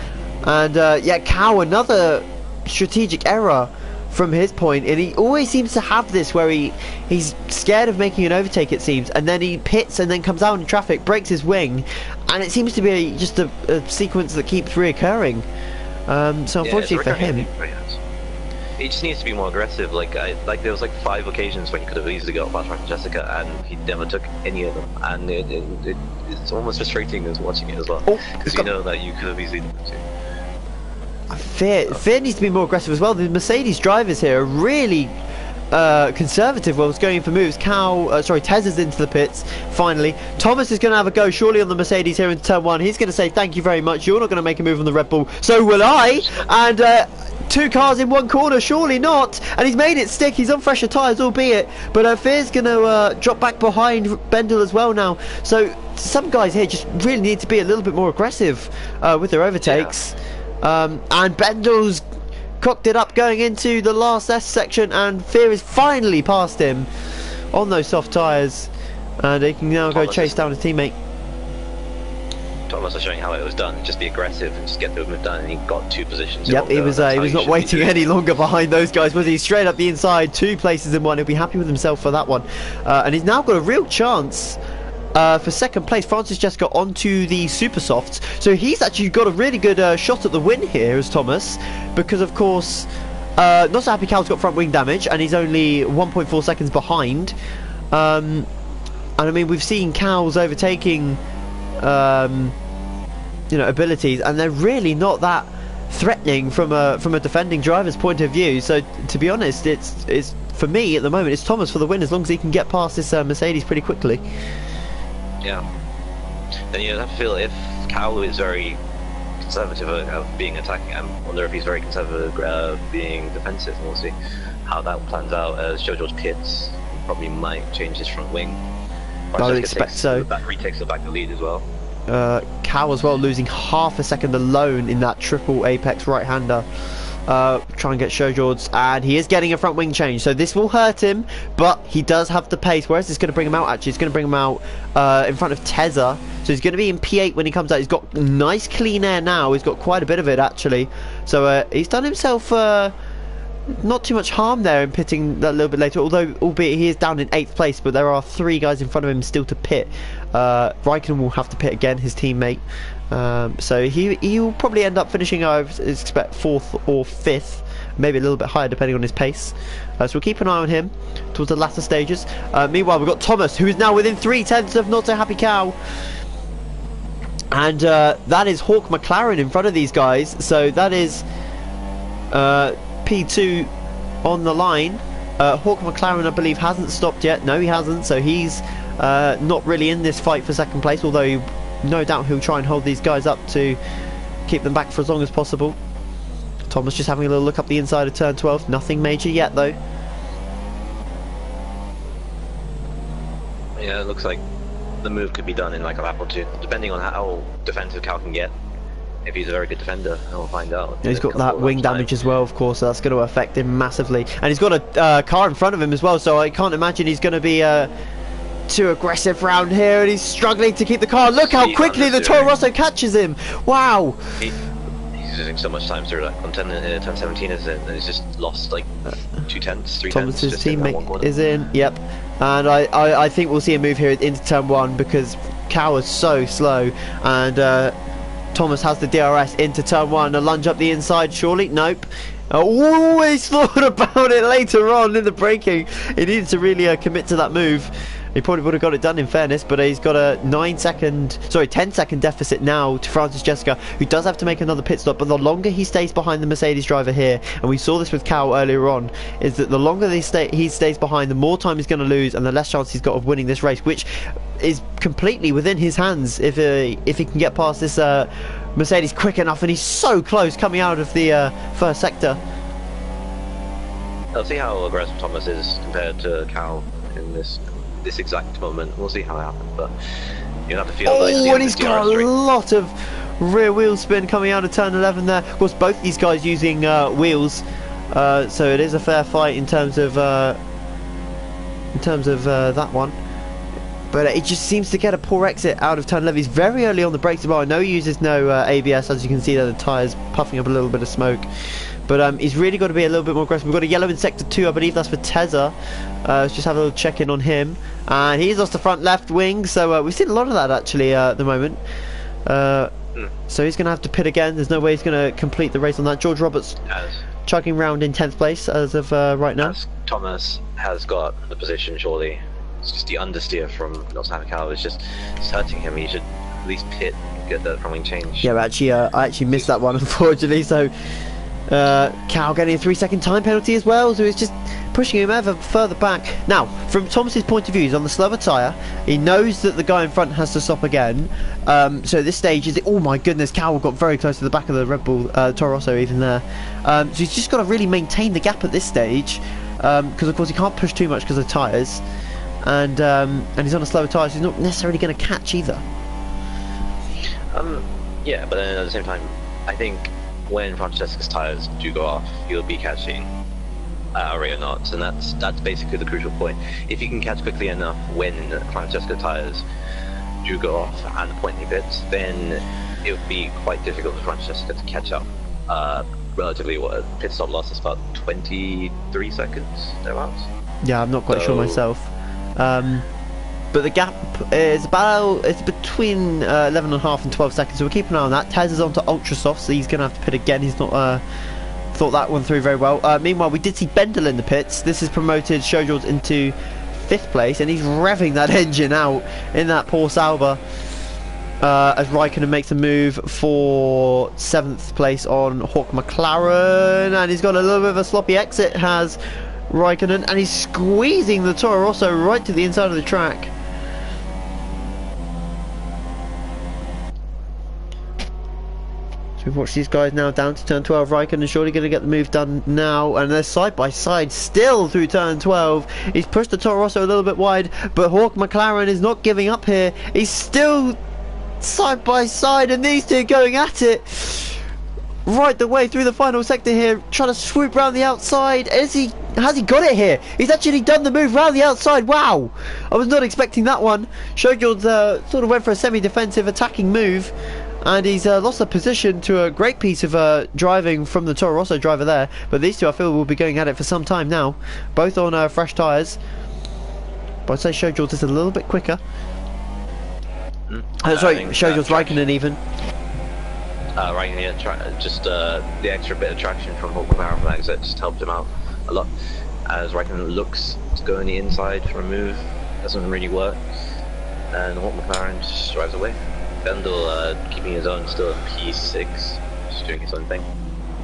And yeah, Cow, another strategic error from his point, and he always seems to have this where he's scared of making an overtake, it seems, and then he pits and then comes out in traffic, breaks his wing, and it seems to be just a sequence that keeps reoccurring. So unfortunately for him, he just needs to be more aggressive. Like there was like 5 occasions when he could have easily got past Jessica, and he never took any of them, and it's almost frustrating as watching it as well, because you know that you could have easily done it too. Fear needs to be more aggressive as well. The Mercedes drivers here are really conservative whilst going for moves. Tez is into the pits finally. Thomas is going to have a go surely on the Mercedes here into turn 1. He's going to say thank you very much, you're not going to make a move on the Red Bull, so will I. And 2 cars in 1 corner, surely not. And he's made it stick. He's on fresher tyres, albeit, but Fear's going to drop back behind Bendel as well now. So some guys here just really need to be a little bit more aggressive with their overtakes. And Bendel's cocked it up going into the last S section, and Fear is finally past him on those soft tyres, and he can now go chase down his teammate. Thomas was showing how it was done. Just be aggressive and just get the move done, and he got 2 positions. Yep, he was not waiting any longer behind those guys, was he? Straight up the inside, 2 places in 1. He'll be happy with himself for that one. And he's now got a real chance for second place. Francis just got onto the super softs, so he's actually got a really good shot at the win here as Thomas, because of course Not So Happy Cow's got front wing damage, and he's only 1.4 seconds behind. And I mean, we've seen Cows overtaking abilities, and they're really not that threatening from a defending driver's point of view. So to be honest, it's for me at the moment, it's Thomas for the win, as long as he can get past this Mercedes pretty quickly. Yeah. Then you have to feel if Cow is very conservative of being attacking, I wonder if he's very conservative being defensive, and we'll see how that plans out as Jojo's pits. Probably might change his front wing. I would expect so. Retakes the back the lead as well. Cow as well, losing half a second alone in that triple apex right-hander. Try and get Shojords, and he is getting a front wing change, so this will hurt him, but he does have the pace. Whereas it's going to bring him out, actually, it's going to bring him out in front of Tezza, so he's going to be in P8 when he comes out. He's got nice clean air now, he's got quite a bit of it actually, so he's done himself not too much harm there in pitting that a little bit later, albeit he is down in 8th place, but there are 3 guys in front of him still to pit. Raikkonen will have to pit again, his teammate. So he'll probably end up finishing, I expect, 4th or 5th, maybe a little bit higher depending on his pace. So we'll keep an eye on him towards the latter stages. Meanwhile, we've got Thomas, who is now within 3/10 of Not So Happy Cow. And that is Hawk McLaren in front of these guys. So that is P2 on the line. Hawk McLaren, I believe, hasn't stopped yet. No, he hasn't. So he's not really in this fight for second place, although no doubt he'll try and hold these guys up to keep them back for as long as possible. Thomas just having a little look up the inside of turn 12. Nothing major yet, though. Yeah, it looks like the move could be done in like a lap or 2, depending on how defensive Cal can get. If he's a very good defender, we'll find out. Yeah, he's got that wing damage as well, of course, so that's going to affect him massively. And he's got a car in front of him as well, so I can't imagine he's going to be too aggressive round here, and he's struggling to keep the car. Look how quickly the Toro Rosso catches him. Wow. He's losing so much time through that. On 10-17 is in, and he's just lost like 2/10, 3/10. Thomas's teammate is in, yep. And I think we'll see a move here into turn 1, because Cow is so slow, and Thomas has the DRS into turn 1. A lunge up the inside, surely? Nope. Always thought about it later on in the braking. He needed to really commit to that move. He probably would have got it done in fairness, but he's got a 10-second deficit now to Francis Jessica, who does have to make another pit stop. But the longer he stays behind the Mercedes driver here, and we saw this with Cal earlier on, is that the longer he stays behind, the more time he's going to lose and the less chance he's got of winning this race, which is completely within his hands if he can get past this Mercedes quick enough. And he's so close coming out of the first sector. I'll see how aggressive Thomas is compared to Cal in this exact moment. We'll see how it happens, but you'll have to feel like and he's got a lot of rear wheel spin coming out of turn 11 there. Of course, both these guys using wheels, so it is a fair fight in terms of that one. But it just seems to get a poor exit out of turn 11. He's very early on the brakes as well. I know he uses no ABS, as you can see there, the tyres puffing up a little bit of smoke. But he's really got to be a little bit more aggressive. We've got a yellow in sector 2, I believe that's for Tezza. Let's just have a little check in on him. And he's lost the front left wing, so we've seen a lot of that actually at the moment. So he's going to have to pit again. There's no way he's going to complete the race on that. George Roberts chugging round in 10th place as of right now. As Thomas has got the position, surely. It's just the understeer from Cal is just hurting him. He should at least pit and get that front wing change. Yeah, actually, I actually missed that one, unfortunately. So Cal getting a 3-second time penalty as well, so it's just pushing him ever further back. Now, from Thomas's point of view, he's on the slower tyre. He knows that the guy in front has to stop again. So at this stage, oh my goodness, Cal got very close to the back of the Red Bull Toro Rosso even there. So he's just got to really maintain the gap at this stage, because of course he can't push too much because of tyres. And he's on a slower tyre, so he's not necessarily going to catch either. Yeah, but then at the same time, I think when Francesca's tyres do go off, he'll be catching rear knots, and that's basically the crucial point. If he can catch quickly enough when Francesca's tyres do go off and the point he pits, then it would be quite difficult for Francesca to catch up. Relatively, what pit stop loss is about 23 seconds thereabouts. Yeah, I'm not quite sure myself. But the gap is it's between 11.5 and 12 seconds, so we'll keep an eye on that. Tez is on to ultra soft, so he's going to have to pit again. He's not thought that one through very well. Meanwhile, we did see Bendel in the pits. This has promoted Showjords into 5th place, and he's revving that engine out in that Porsche Sauber as Raikkonen makes a move for 7th place on Hawk McLaren, and he's got a little bit of a sloppy exit, has Raikkonen, and he's squeezing the Toro Rosso right to the inside of the track. So we've watched these guys now down to turn 12. Raikkonen surely going to get the move done now, and they're side by side still through turn 12. He's pushed the Toro Rosso a little bit wide, but Hawk McLaren is not giving up here. He's still side by side, and these two going at it right the way through the final sector here, trying to swoop round the outside. Has he got it here? He's actually done the move round the outside. Wow, I was not expecting that one. Showjords sort of went for a semi-defensive attacking move, and he's lost the position to a great piece of driving from the Toro Rosso driver there. But these two, I feel, will be going at it for some time now, both on fresh tyres. But I'd say Showjords is a little bit quicker. Sorry, Showjords Raikkonen even. Right, yeah, just the extra bit of traction from Hawk McLaren from that exit just helped him out a lot. As Raikkonen looks to go on the inside for a move, doesn't really work, and Hawk McLaren just drives away. Bendel keeping his own still at P6, just doing his own thing.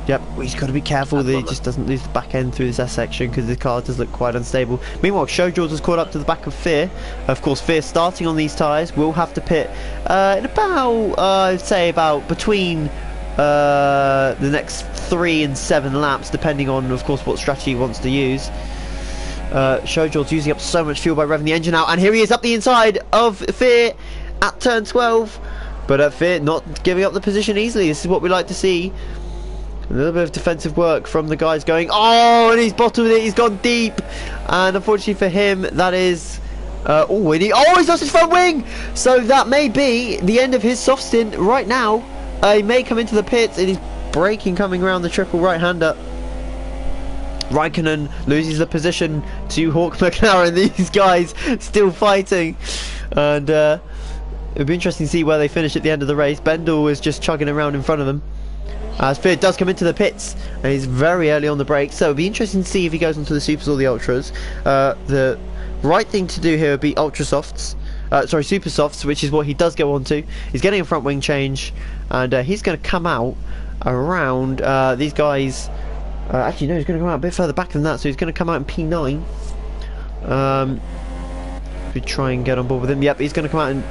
Yep, he's got to be careful that he just doesn't lose the back end through this S section, because the car does look quite unstable. Meanwhile, Showjords has caught up to the back of Fear. Of course, Fear starting on these tyres will have to pit in about, I'd say about between the next 3 and 7 laps, depending on, of course, what strategy he wants to use. Showjords using up so much fuel by revving the engine out, and here he is up the inside of Fear at turn 12. But Fear not giving up the position easily. This is what we like to see. A little bit of defensive work from the guys going, oh, and he's bottomed it, he's gone deep. And unfortunately for him, that is, he's lost his front wing. So that may be the end of his soft stint right now. He may come into the pits, and he's braking coming around the triple right-hander. Raikkonen loses the position to Hawk McLaren. These guys still fighting. And it'll be interesting to see where they finish at the end of the race. Bendel is just chugging around in front of them. As Fear does come into the pits, and he's very early on the brake, so it'll be interesting to see if he goes onto the Supers or the Ultras. The right thing to do here would be Ultra Softs. Sorry, Super Softs, which is what he does go onto. He's getting a front wing change, and he's going to come out around these guys. Actually, no, he's going to come out a bit further back than that, so he's going to come out in P9. We try and get on board with him. Yep, he's going to come out in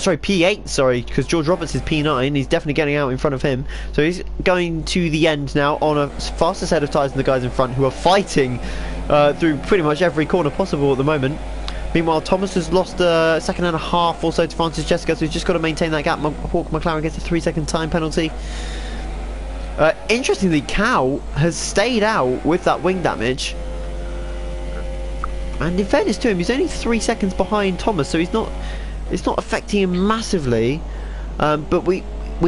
sorry, P8, sorry, because George Roberts is P9. He's definitely getting out in front of him. So he's going to the end now on a faster set of tyres than the guys in front, who are fighting through pretty much every corner possible at the moment. Meanwhile, Thomas has lost a second and a half or so to Francis Jessica, so he's just got to maintain that gap. Hawk McLaren gets a 3-second time penalty. Interestingly, Cow has stayed out with that wing damage. And in fairness to him, he's only 3 seconds behind Thomas, so it's not affecting him massively. But we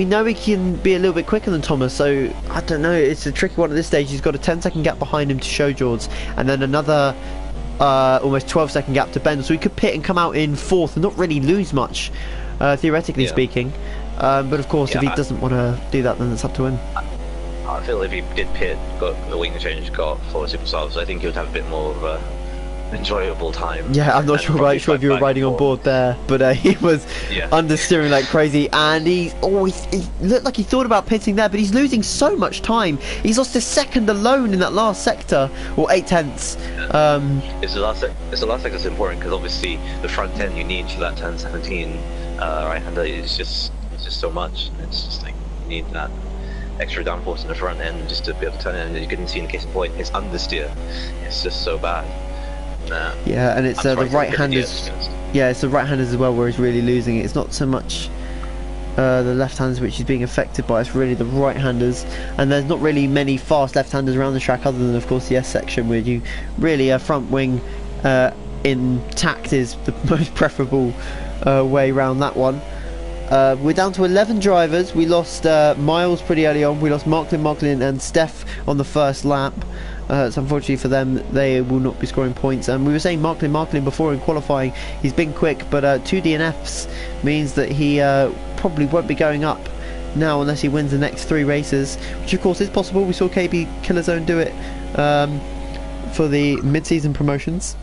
know he can be a little bit quicker than Thomas, so I don't know, it's a tricky one at this stage. He's got a 10-second gap behind him to show George, and then another almost 12-second gap to Ben, so he could pit and come out in 4th and not really lose much, theoretically speaking. But of course, if he doesn't want to do that, then it's up to him. I feel if he did pit, got the wing change, got 4 Super Softs, I think he would have a bit more of a enjoyable time. Yeah, I'm not sure if you were riding on board there, but he was understeering like crazy, and he looked like he thought about pitting there, but he's losing so much time. He's lost a second alone in that last sector, or 8 tenths. It's the last sector that's important, because obviously the front end you need for that 10-17 right-hander is just so much. It's just like you need that extra downforce in the front end just to be able to turn it, and you couldn't see in the case in point, his understeer, it's just so bad. Yeah, and it's the right-handers. Yeah, it's the right-handers as well where he's really losing it. It's not so much the left-handers which he's being affected by. It's really the right-handers, and there's not really many fast left-handers around the track, other than of course the S section, where you really a front wing intact is the most preferable way around that one. We're down to 11 drivers. We lost Miles pretty early on. We lost Marklin and Steph on the first lap. So unfortunately for them, they will not be scoring points. And we were saying Marklin before in qualifying, he's been quick, but 2 DNFs means that he probably won't be going up now unless he wins the next 3 races, which of course is possible. We saw KB Killerzone do it for the mid-season promotions,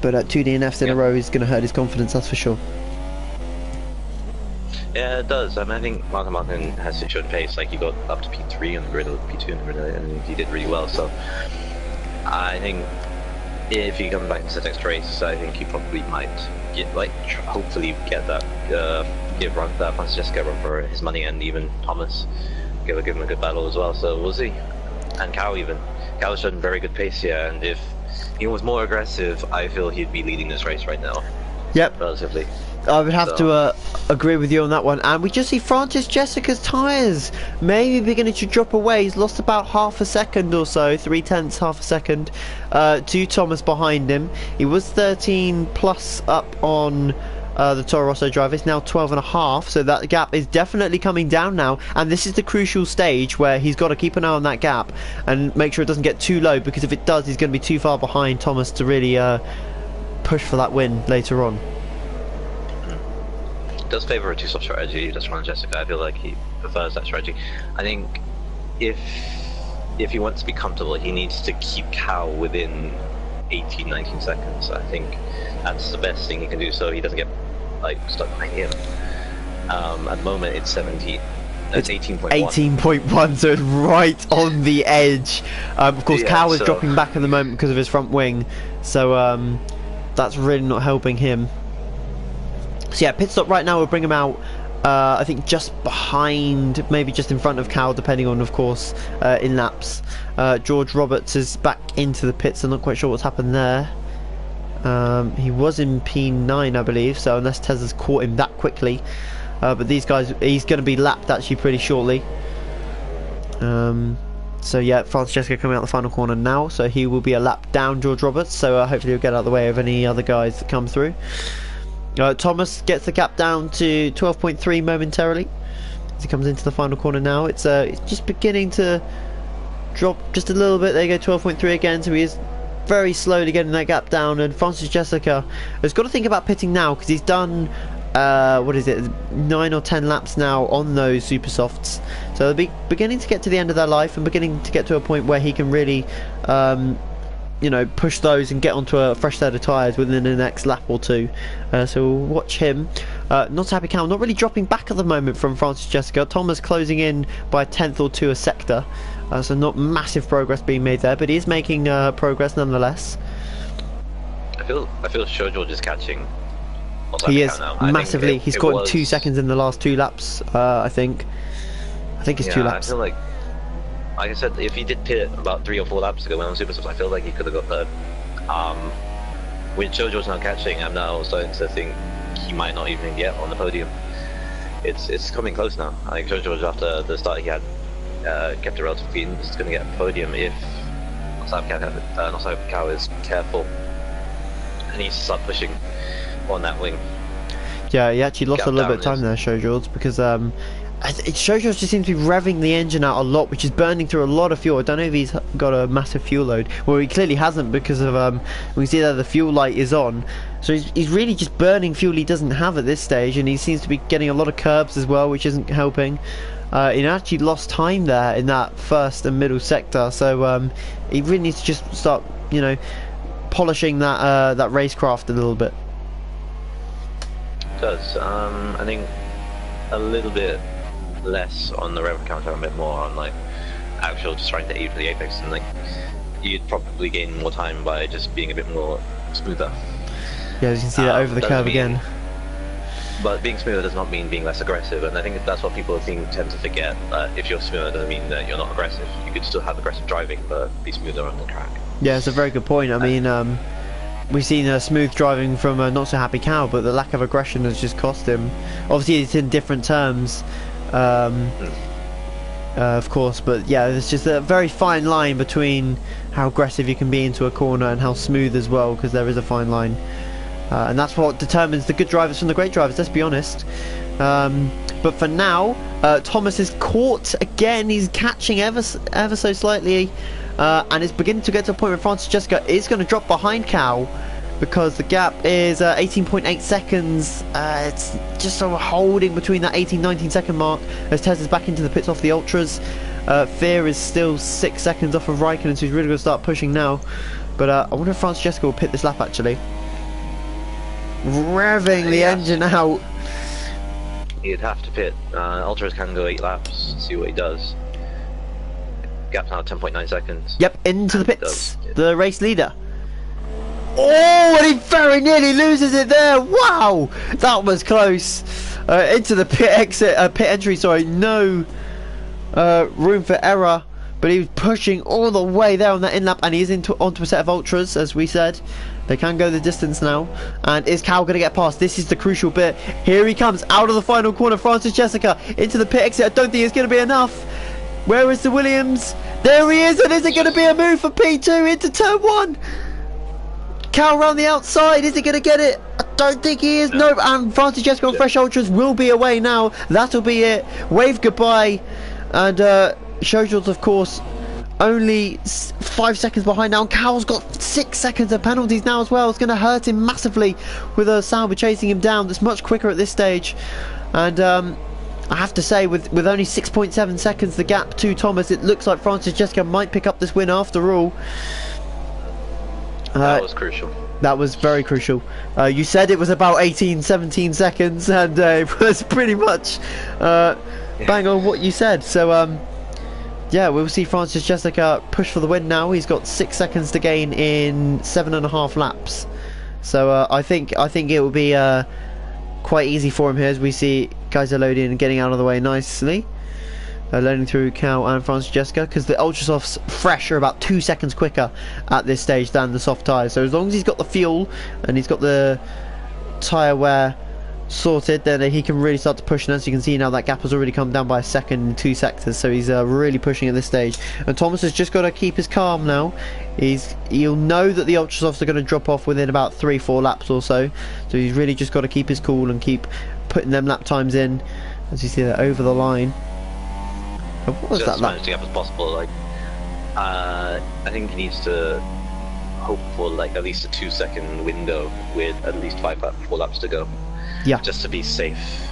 but 2 DNFs in a row is going to hurt his confidence, that's for sure. Yeah, it does. I mean, I think Martin has shown pace. Like, he got up to P3 on the grid, or P2 on the grid, and he did really well. So, I think if he comes back into the next race, I think he probably might get, like, hopefully get that, give Francis Jessica run for his money, and even Thomas give him a good battle as well. So we'll see. And Cow even. Cow's shown very good pace here, and if he was more aggressive, I feel he'd be leading this race right now. Yep. Relatively. I would have to agree with you on that one. And we just see Francis Jessica's tyres maybe beginning to drop away. He's lost about half a second or so, 3/10, half a second, to Thomas behind him. He was 13 plus up on the Toro Rosso driver. It's now 12.5, so that gap is definitely coming down now. And this is the crucial stage where he's got to keep an eye on that gap and make sure it doesn't get too low, because if it does, he's going to be too far behind Thomas to really push for that win later on. Does favour a 2-stop strategy. That's Francis Jessica. I feel like he prefers that strategy. I think if he wants to be comfortable, he needs to keep Cow within 18-19 seconds. I think that's the best thing he can do, so he doesn't get like stuck behind him. At the moment, it's 17. It's 18.1. 18.1, so it's right on the edge. Of course, Cow is dropping back at the moment because of his front wing, so that's really not helping him. So yeah, pit stop right now will bring him out, I think just behind, maybe just in front of Cow, depending on, of course, in laps. George Roberts is back into the pits. I'm not quite sure what's happened there. He was in P9, I believe, so unless Tesla's caught him that quickly. But these guys, he's going to be lapped actually pretty shortly. So yeah, Francis Jessica coming out the final corner now, so he will be a lap down George Roberts, so hopefully he'll get out of the way of any other guys that come through. Thomas gets the gap down to 12.3 momentarily as he comes into the final corner now. It's just beginning to drop just a little bit. There you go, 12.3 again, so he is very slowly getting that gap down, and Francis Jessica has got to think about pitting now, because he's done what is it, 9 or 10 laps now on those super softs, so they'll be beginning to get to the end of their life and beginning to get to a point where he can really you know, push those and get onto a fresh set of tyres within the next lap or two. So we'll watch him. Not so happy Cal, not really dropping back at the moment from Francis Jessica. Thomas closing in by a tenth or two a sector, so not massive progress being made there, but he is making progress nonetheless. I feel Show George is catching. He is massively. He's caught 2 seconds in the last 2 laps. I think it's 2 laps. I feel like I said, if he did pit about 3 or 4 laps ago when on super softs, I feel like he could have got third. With Show George now catching, I'm now starting to think he might not even get on the podium. It's coming close now. I think Show George, after the start he had, kept it relatively clean. He's going to get a podium if Cow is careful and he needs to start pushing on that wing. Yeah, he actually lost a little bit of time there, Show George, because Show George just seems to be revving the engine out a lot, which is burning through a lot of fuel. I don't know if he's got a massive fuel load. Well, he clearly hasn't, because of we can see that the fuel light is on. So he's really just burning fuel he doesn't have at this stage, and he seems to be getting a lot of curbs as well, which isn't helping. He actually lost time there in that first and middle sector, so he really needs to just start, you know, polishing that that racecraft a little bit. It does. I think a little bit less on the rev counter, a bit more on like actual just trying to aim for the apex, and like you'd probably gain more time by just being a bit more smoother. Yeah, as you can see that over the curve again. But being smoother does not mean being less aggressive, and I think that's what people tend to forget. If you're smoother, doesn't mean that you're not aggressive. You could still have aggressive driving, but be smoother on the track. Yeah, it's a very good point. I mean, we've seen smooth driving from a Not So Happy Cow, but the lack of aggression has just cost him. Obviously, it's in different terms, of course, but yeah, there's just a very fine line between how aggressive you can be into a corner and how smooth as well, because there is a fine line. And that's what determines the good drivers from the great drivers, let's be honest. But for now, Thomas is caught again. He's catching ever so slightly, and it's beginning to get to a point where Francis Jessica is going to drop behind Cow, because the gap is 18.8 seconds. It's just sort of holding between that 18-19 second mark as Tez is back into the pits off the Ultras. Fear is still 6 seconds off of Raikkonen, so he's really going to start pushing now. But I wonder if Francis Jessica will pit this lap actually. Revving the engine out. He'd have to pit. Ultras can go 8 laps, see what he does. Gap now 10.9 seconds. Yep, into the pits. The race leader. Oh, and he very nearly loses it there. Wow, that was close. Into the pit exit, pit entry. Sorry, no room for error. But he was pushing all the way there on that in lap, and he is onto a set of Ultras, as we said. They can go the distance now. And is Cal going to get past? This is the crucial bit. Here he comes out of the final corner. Francis Jessica into the pit exit. I don't think it's going to be enough. Where is the Williams? There he is. And is it going to be a move for P2 into turn 1? Cal around the outside. Is he going to get it? I don't think he is. No. And Francis Jessica on Fresh Ultras will be away now. That'll be it. Wave goodbye. And Shojels, of course, only 5 seconds behind now. Cal's got 6 seconds of penalties now as well. It's going to hurt him massively with a Sauber chasing him down. That's much quicker at this stage. And I have to say, with only 6.7 seconds the gap to Thomas, it looks like Francis Jessica might pick up this win after all. That was crucial. That was very crucial. You said it was about 18-17 seconds, and it was pretty much bang on what you said. So yeah, we'll see Francis Jessica push for the win now. He's got 6 seconds to gain in 7.5 laps. So I think it will be quite easy for him here, as we see guys are loading and getting out of the way nicely. Loading through Cal and Francis Jessica, because the Ultrasofts fresh are about 2 seconds quicker at this stage than the soft tyres. So as long as he's got the fuel and he's got the tyre wear sorted, then he can really start to push. And as you can see now, that gap has already come down by a second in 2 sectors, so he's really pushing at this stage. And Thomas has just got to keep his calm now. He'll know that the Ultrasofts are going to drop off within about 3-4 laps or so, so he's really just got to keep his cool and keep putting them lap times in, as you see that over the line. What was that lap? Just managing up as possible. Like, I think he needs to hope for like at least a 2 second window with at least 4 laps to go. Yeah. just to be safe.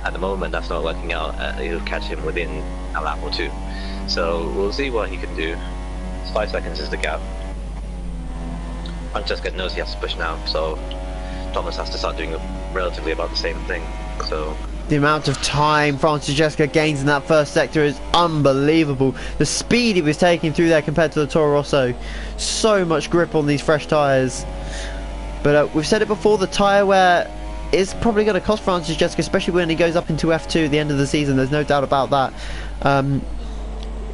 At the moment, that's not working out. He'll catch him within a lap or two. So we'll see what he can do. 5 seconds is the gap. Francesca knows he has to push now, so Thomas has to start doing relatively about the same thing. So the amount of time Francesca gains in that first sector is unbelievable. The speed he was taking through there compared to the Toro Rosso. So much grip on these fresh tyres. But we've said it before, the tyre wear is probably going to cost Francesca, especially when he goes up into F2 at the end of the season. There's no doubt about that.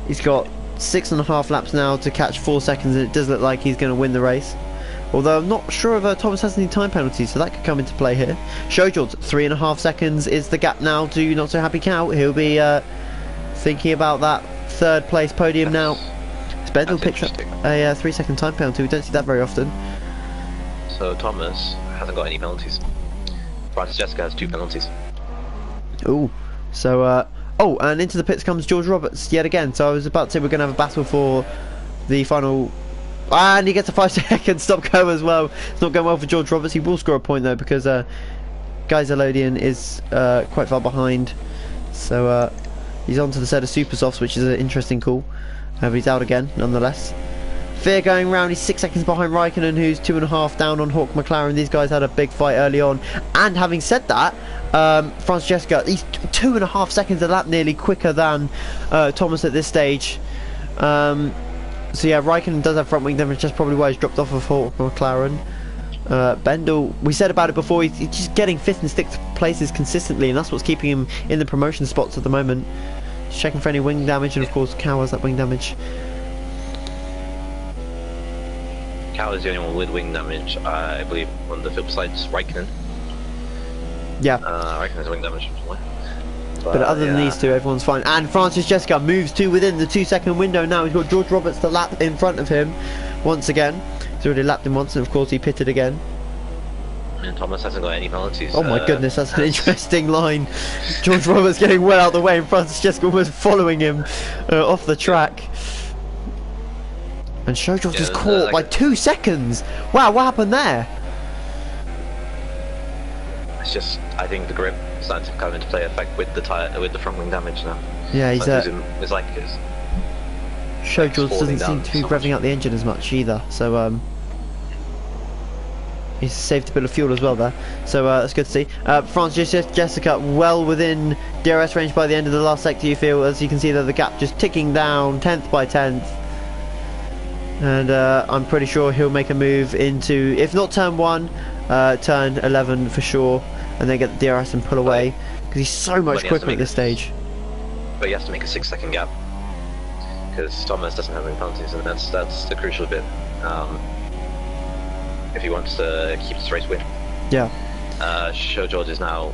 He's got 6.5 laps now to catch 4 seconds, and it does look like he's going to win the race. Although I'm not sure if Thomas has any time penalties, so that could come into play here. Showjord's 3.5 seconds is the gap now to Not So Happy Cow. He'll be thinking about that third place podium now. Bendel picks up a 3-second time penalty. We don't see that very often. So Thomas hasn't got any penalties. Francesca has 2 penalties. Ooh, so oh, and into the pits comes George Roberts yet again. So I was about to say we're going to have a battle for the final, and he gets a 5-second stop go as well. It's not going well for George Roberts. He will score a point though, because Guy Zelodian is quite far behind. So he's on to the set of super softs, which is an interesting call. But he's out again nonetheless. Fear going round, he's 6 seconds behind Raikkonen, who's 2.5 down on Hawk McLaren. These guys had a big fight early on. And having said that, Francesca, he's 2.5 seconds a lap nearly quicker than Thomas at this stage. So yeah, Raikkonen does have front wing damage, that's probably why he's dropped off of Hawk McLaren. Bendel, we said about it before, he's just getting 5th and 6th places consistently, and that's what's keeping him in the promotion spots at the moment. Just checking for any wing damage, and of course Cow has that wing damage. Cow is the only one with wing damage, I believe, on the flip side's Raikkonen. Yeah. Raikkonen's wing damage. But other than these two, everyone's fine. And Francesca moves to within the 2-second window now. He's got George Roberts to lap in front of him once again. He's already lapped him once, and of course he pitted again. And Thomas hasn't got any penalties. Oh my goodness, that's an interesting line. George Roberts getting well out of the way, and Francesca was following him off the track. And Showjob is caught by 2 seconds. Wow, what happened there? It's just, I think the grip is starting to come into play effect with the tire, with the front wing damage now. Yeah, he's it's like his Showjob doesn't seem to be revving out the engine as much either, so he's saved a bit of fuel as well there, so that's good to see. Francesca well within DRS range by the end of the last sector, you feel, as you can see there, the gap just ticking down 10th by 10th. And I'm pretty sure he'll make a move into, if not turn 1, turn 11 for sure, and then get the DRS and pull away, because he's so much quicker at this stage. But he has to make a 6-second gap, because Thomas doesn't have any penalties, and that's the crucial bit. If he wants to keep this race win. Yeah. Show George is now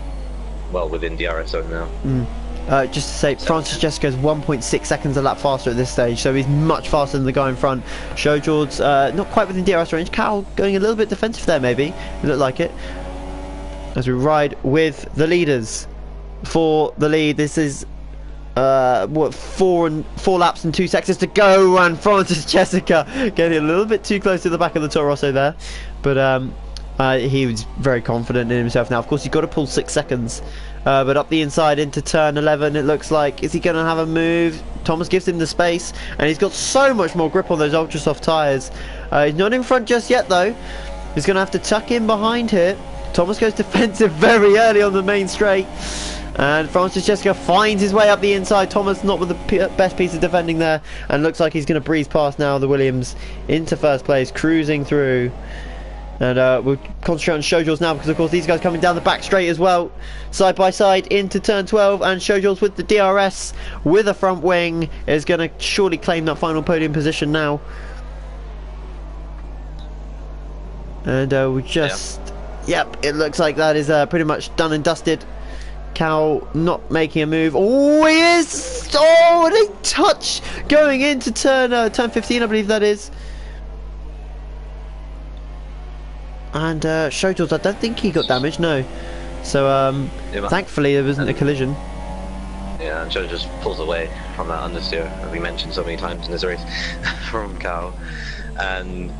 well within DRS zone now. Just to say, Francesca's 1.6 seconds a lap faster at this stage, so he's much faster than the guy in front. Show George not quite within DRS range. Cal going a little bit defensive there, maybe. It looked like it. As we ride with the leaders for the lead. This is what, 4 laps and 2 sectors to go, and Francesca getting a little bit too close to the back of the Toro Rosso there, but he was very confident in himself now. Of course, he's got to pull 6 seconds, but up the inside into turn 11, it looks like, is he going to have a move? Thomas gives him the space, and he's got so much more grip on those ultra soft tyres. He's not in front just yet though. He's going to have to tuck in behind here. Thomas goes defensive very early on the main straight, and Francesca finds his way up the inside. Thomas not with the best piece of defending there, and looks like he's going to breeze past now the Williams into first place, cruising through. And we'll concentrate on Showjaws now, because of course these guys coming down the back straight as well, side by side into turn 12, and Showjaws with the DRS with a front wing is going to surely claim that final podium position now. And we just, yep, it looks like that is pretty much done and dusted. Cal not making a move. Oh, he is! Oh, and a touch going into turn 15, I believe that is. And Showjaws, I don't think he got damaged, no. So thankfully there wasn't a collision. Yeah, and Showjaws just pulls away from that understeer, as we mentioned so many times in this race, from Cal. And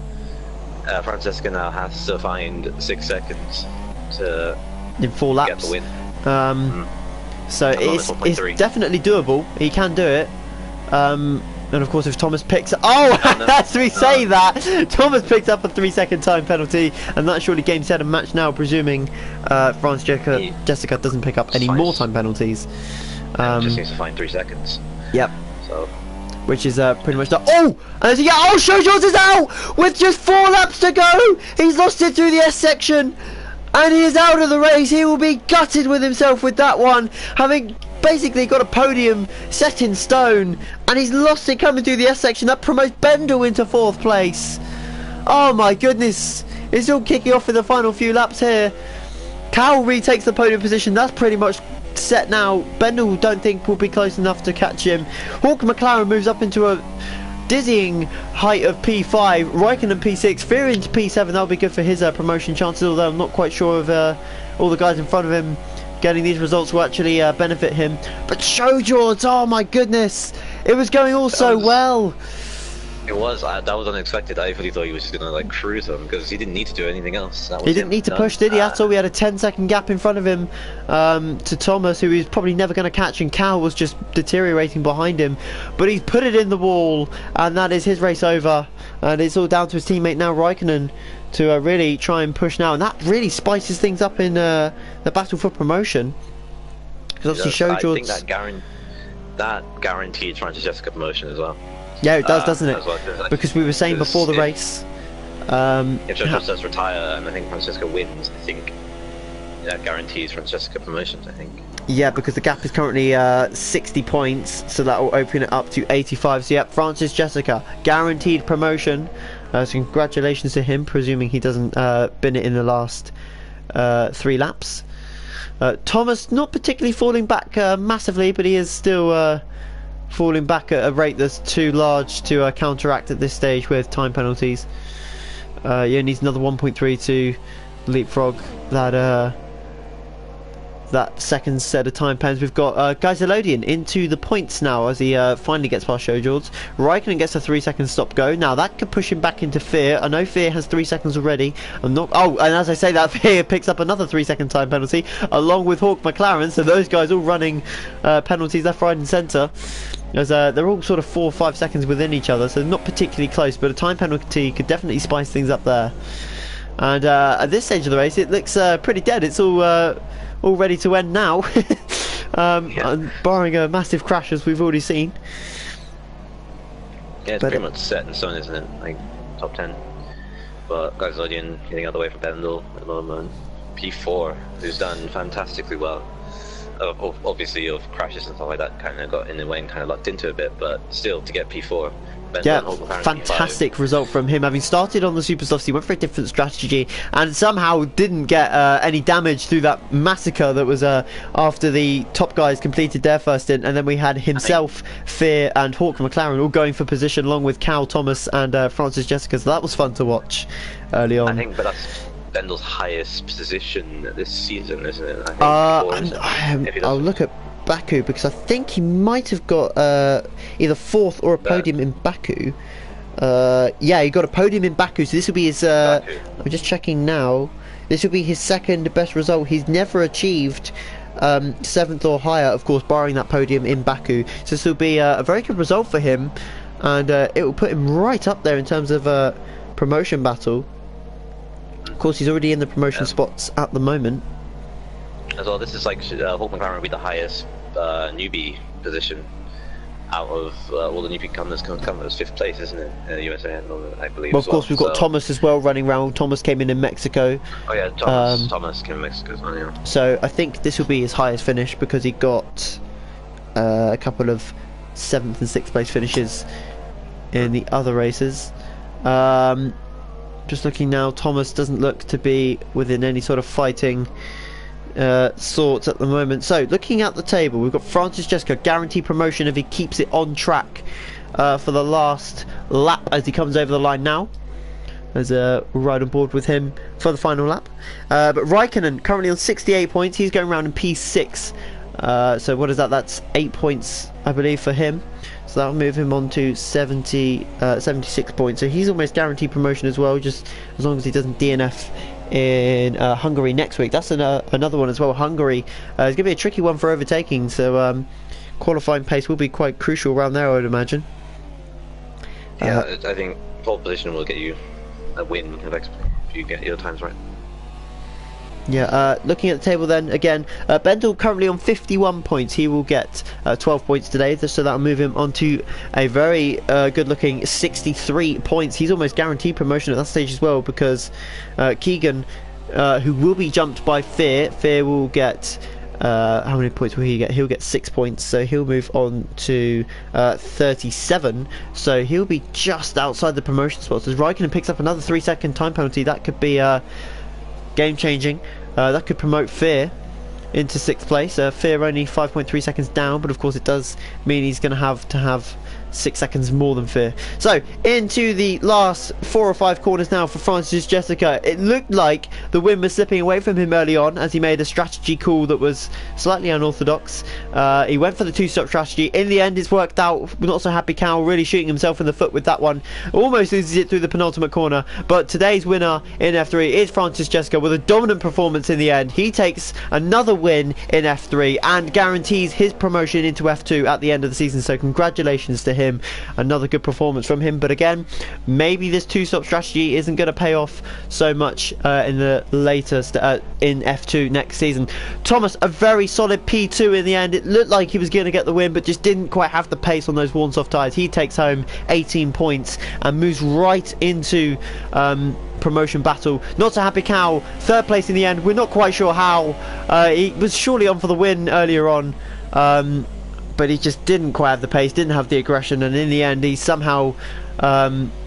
Francesca now has to find 6 seconds to in 4 Get laps. the win. So it's 1.3. definitely doable. He can do it. And of course, if Thomas picks up, as we say that, Thomas picks up a 3-second time penalty, and that's surely game set and match now, presuming Jessica doesn't pick up any more time penalties. Just needs to find 3 seconds. Yep. So. Which is pretty much done. Oh! And Show George is out with just 4 laps to go. He's lost it through the S section, and he is out of the race. He will be gutted with himself with that one, having basically got a podium set in stone, and he's lost it coming through the S section. That promotes Bendel into 4th place. Oh my goodness! It's all kicking off in the final few laps here. Cal retakes the podium position. That's pretty much set now. Bendel don't think will be close enough to catch him. Hawk McLaren moves up into a dizzying height of P5. Raikkonen P6, Fear into P7. That'll be good for his promotion chances, although I'm not quite sure if all the guys in front of him getting these results will actually benefit him. But Show George, oh my goodness, it was going all so well. It was. That was unexpected. I really thought he was just gonna like cruise him because he didn't need to do anything else. He didn't need to push, did he? At all. We had a 10-second gap in front of him to Thomas, who he's probably never going to catch, and Cal was just deteriorating behind him. But he's put it in the wall, and that is his race over. And it's all down to his teammate now, Raikkonen, to really try and push now, and that really spices things up in the battle for promotion. Because obviously, Show George. I think that guaranteed Francis Jessica promotion as well. Yeah, it does, doesn't it? Well, because we were saying before the race. If Jojo does retire and I think Francesca wins, I think that guarantees Francesca promotions, I think. Yeah, because the gap is currently 60 points, so that will open it up to 85. So, yep, Francis Jessica, guaranteed promotion. So, congratulations to him, presuming he doesn't bin it in the last 3 laps. Thomas, not particularly falling back massively, but he is still falling back at a rate that's too large to counteract at this stage with time penalties. He needs another 1.3 to leapfrog that second set of time pens. We've got Geiselodian into the points now as he finally gets past Show George. Raikkonen gets a 3-second stop go. Now that could push him back into Fear. I know Fear has 3 seconds already. And as I say that, Fear picks up another 3-second time penalty along with Hawk McLaren. So those guys all running penalties left, right and centre. As they're all sort of 4 or 5 seconds within each other, so not particularly close, but a time penalty could definitely spice things up there. And at this stage of the race, it looks pretty dead. It's all ready to end now, barring a massive crash as we've already seen. Yeah, it's pretty much set in stone, isn't it? Like top 10. But Geiselodian getting out of the way from Bendel at the moment. P4, who's done fantastically well. Obviously, of crashes and stuff like that, kind of got in the way and kind of lucked into a bit, but still to get P4. Yeah, fantastic result from him. Having started on the super softs, he went for a different strategy and somehow didn't get any damage through that massacre that was after the top guys completed their first stint, and then we had himself, Fear and Hawk McLaren all going for position along with Cal, Thomas and Francis Jessica, so that was fun to watch early on. I think, but that's Bendel's highest position this season, isn't it? I think, I'll look at Baku because I think he might have got either 4th or a podium in Baku. Yeah, he got a podium in Baku, so this will be his I'm just checking now, this will be his 2nd best result. He's never achieved 7th or higher, of course, barring that podium in Baku, so this will be a very good result for him, and it will put him right up there in terms of promotion battle. Of course, he's already in the promotion spots at the moment. As well, this is like Hawk McLaren will be the highest newbie position out of all the newbie comers. It's 5th place, isn't it? USA at the moment, I believe. Well, of course, we've got Thomas as well running around. Thomas came in Mexico. Oh yeah, Thomas came in Mexico as well. Yeah. So I think this will be his highest finish because he got a couple of 7th and 6th place finishes in the other races. Just looking now, Thomas doesn't look to be within any sort of fighting sorts at the moment. So looking at the table, we've got Francis Jessica guaranteed promotion if he keeps it on track for the last lap as he comes over the line now. As we'll ride on board with him for the final lap. But Raikkonen currently on 68 points. He's going around in P6. So what is that? That's 8 points, I believe, for him. So that'll move him on to 76 points. So he's almost guaranteed promotion as well, just as long as he doesn't DNF in Hungary next week. That's another one as well. Hungary is going to be a tricky one for overtaking, so qualifying pace will be quite crucial around there, I would imagine. Yeah, I think pole position will get you a win if you get your times right. Yeah, looking at the table then, again, Bendel currently on 51 points. He will get 12 points today, so that'll move him on to a very good-looking 63 points. He's almost guaranteed promotion at that stage as well, because Keegan, who will be jumped by Fear will get... how many points will he get? He'll get 6 points, so he'll move on to 37. So he'll be just outside the promotion spots. As Raikkonen picks up another 3-second time penalty, that could be game-changing. That could promote Fear into 6th place. Fear only 5.3 seconds down, but of course it does mean he's going to have 6 seconds more than Fear. So into the last 4 or 5 corners now for Francis Jessica. It looked like the win was slipping away from him early on, as he made a strategy call that was slightly unorthodox. He went for the 2-stop strategy. In the end, it's worked out. Not so happy Cal, really shooting himself in the foot with that one. Almost loses it through the penultimate corner. But today's winner in F3 is Francis Jessica with a dominant performance in the end. He takes another win in F3 and guarantees his promotion into F2 at the end of the season. So congratulations to him. Another good performance from him, but again, maybe this 2-stop strategy isn't going to pay off so much in the later in F2 next season. Thomas, a very solid P2 in the end. It looked like he was going to get the win, but just didn't quite have the pace on those worn soft tyres. He takes home 18 points and moves right into promotion battle. Not so happy Cow, 3rd place in the end. We're not quite sure how. He was surely on for the win earlier on, but he just didn't quite have the pace, didn't have the aggression, and in the end he somehow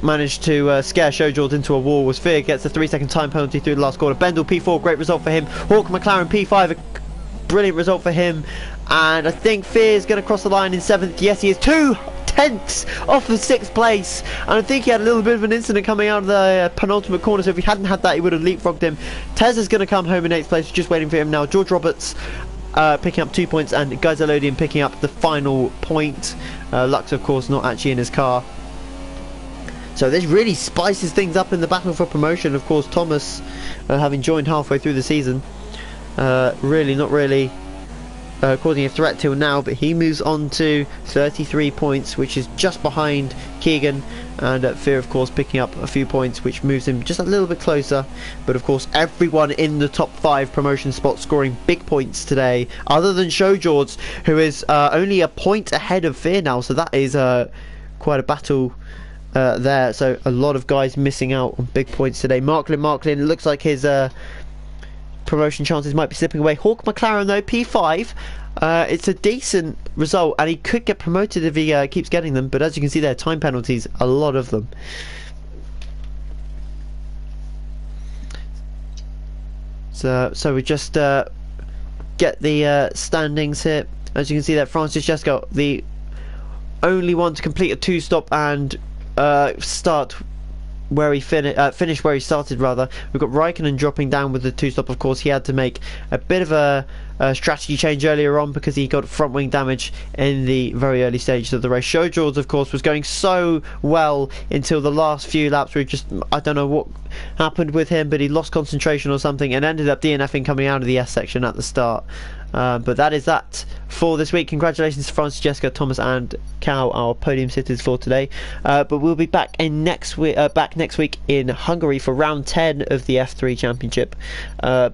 managed to scare Showjord into a wall. Was Fear gets a 3-second time penalty through the last corner. Bendel P4, great result for him. Hawk McLaren P5, a brilliant result for him. And I think Fear is going to cross the line in 7th. Yes, he is 2/10 off of 6th place. And I think he had a little bit of an incident coming out of the penultimate corner, so if he hadn't had that, he would have leapfrogged him. Tez is going to come home in 8th place, just waiting for him now. George Roberts picking up 2 points, and Geiselodian picking up the final point. Lux, of course, not actually in his car. So this really spices things up in the battle for promotion. Of course, Thomas, having joined halfway through the season, really not really causing a threat till now, but he moves on to 33 points, which is just behind Keegan, and Fear, of course, picking up a few points, which moves him just a little bit closer. But of course, everyone in the top 5 promotion spots scoring big points today, other than Showjords, who is only a point ahead of Fear now, so that is quite a battle there. So a lot of guys missing out on big points today. Marklin, it looks like his promotion chances might be slipping away. Hawk McLaren though, P5. It's a decent result, and he could get promoted if he keeps getting them, but as you can see there, time penalties, a lot of them. So we just get the standings here. As you can see there, Francis Jessica, the only one to complete a 2-stop and start where he finished where he started rather. We've got Raikkonen dropping down with the 2-stop. Of course, he had to make a bit of a strategy change earlier on because he got front wing damage in the very early stages of the race. Showjords, of course, was going so well until the last few laps where he just, I don't know what happened with him, but he lost concentration or something and ended up DNFing coming out of the S section at the start. But that is that for this week. Congratulations to Francis, Jessica, Thomas and Cal, our podium sitters for today. But we'll be back next week in Hungary for round 10 of the F3 Championship.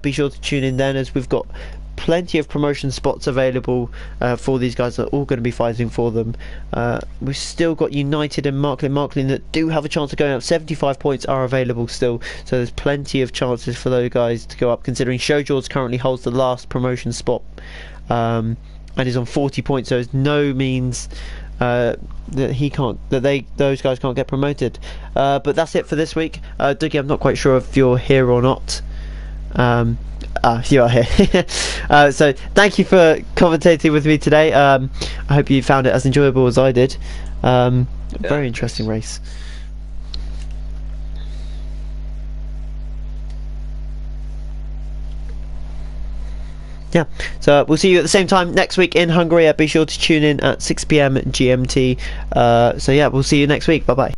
Be sure to tune in then, as we've got plenty of promotion spots available for these guys that are all going to be fighting for them. We've still got United and Marklin that do have a chance of going up. 75 points are available still, so there's plenty of chances for those guys to go up, considering Showjords currently holds the last promotion spot and is on 40 points, so there's no means that those guys can't get promoted. But that's it for this week. Dougie, I'm not quite sure if you're here or not. You are here. So thank you for commentating with me today. I hope you found it as enjoyable as I did. Very interesting race. Yeah, so we'll see you at the same time next week in Hungary. Be sure to tune in at 6 PM GMT. So yeah, we'll see you next week. Bye bye.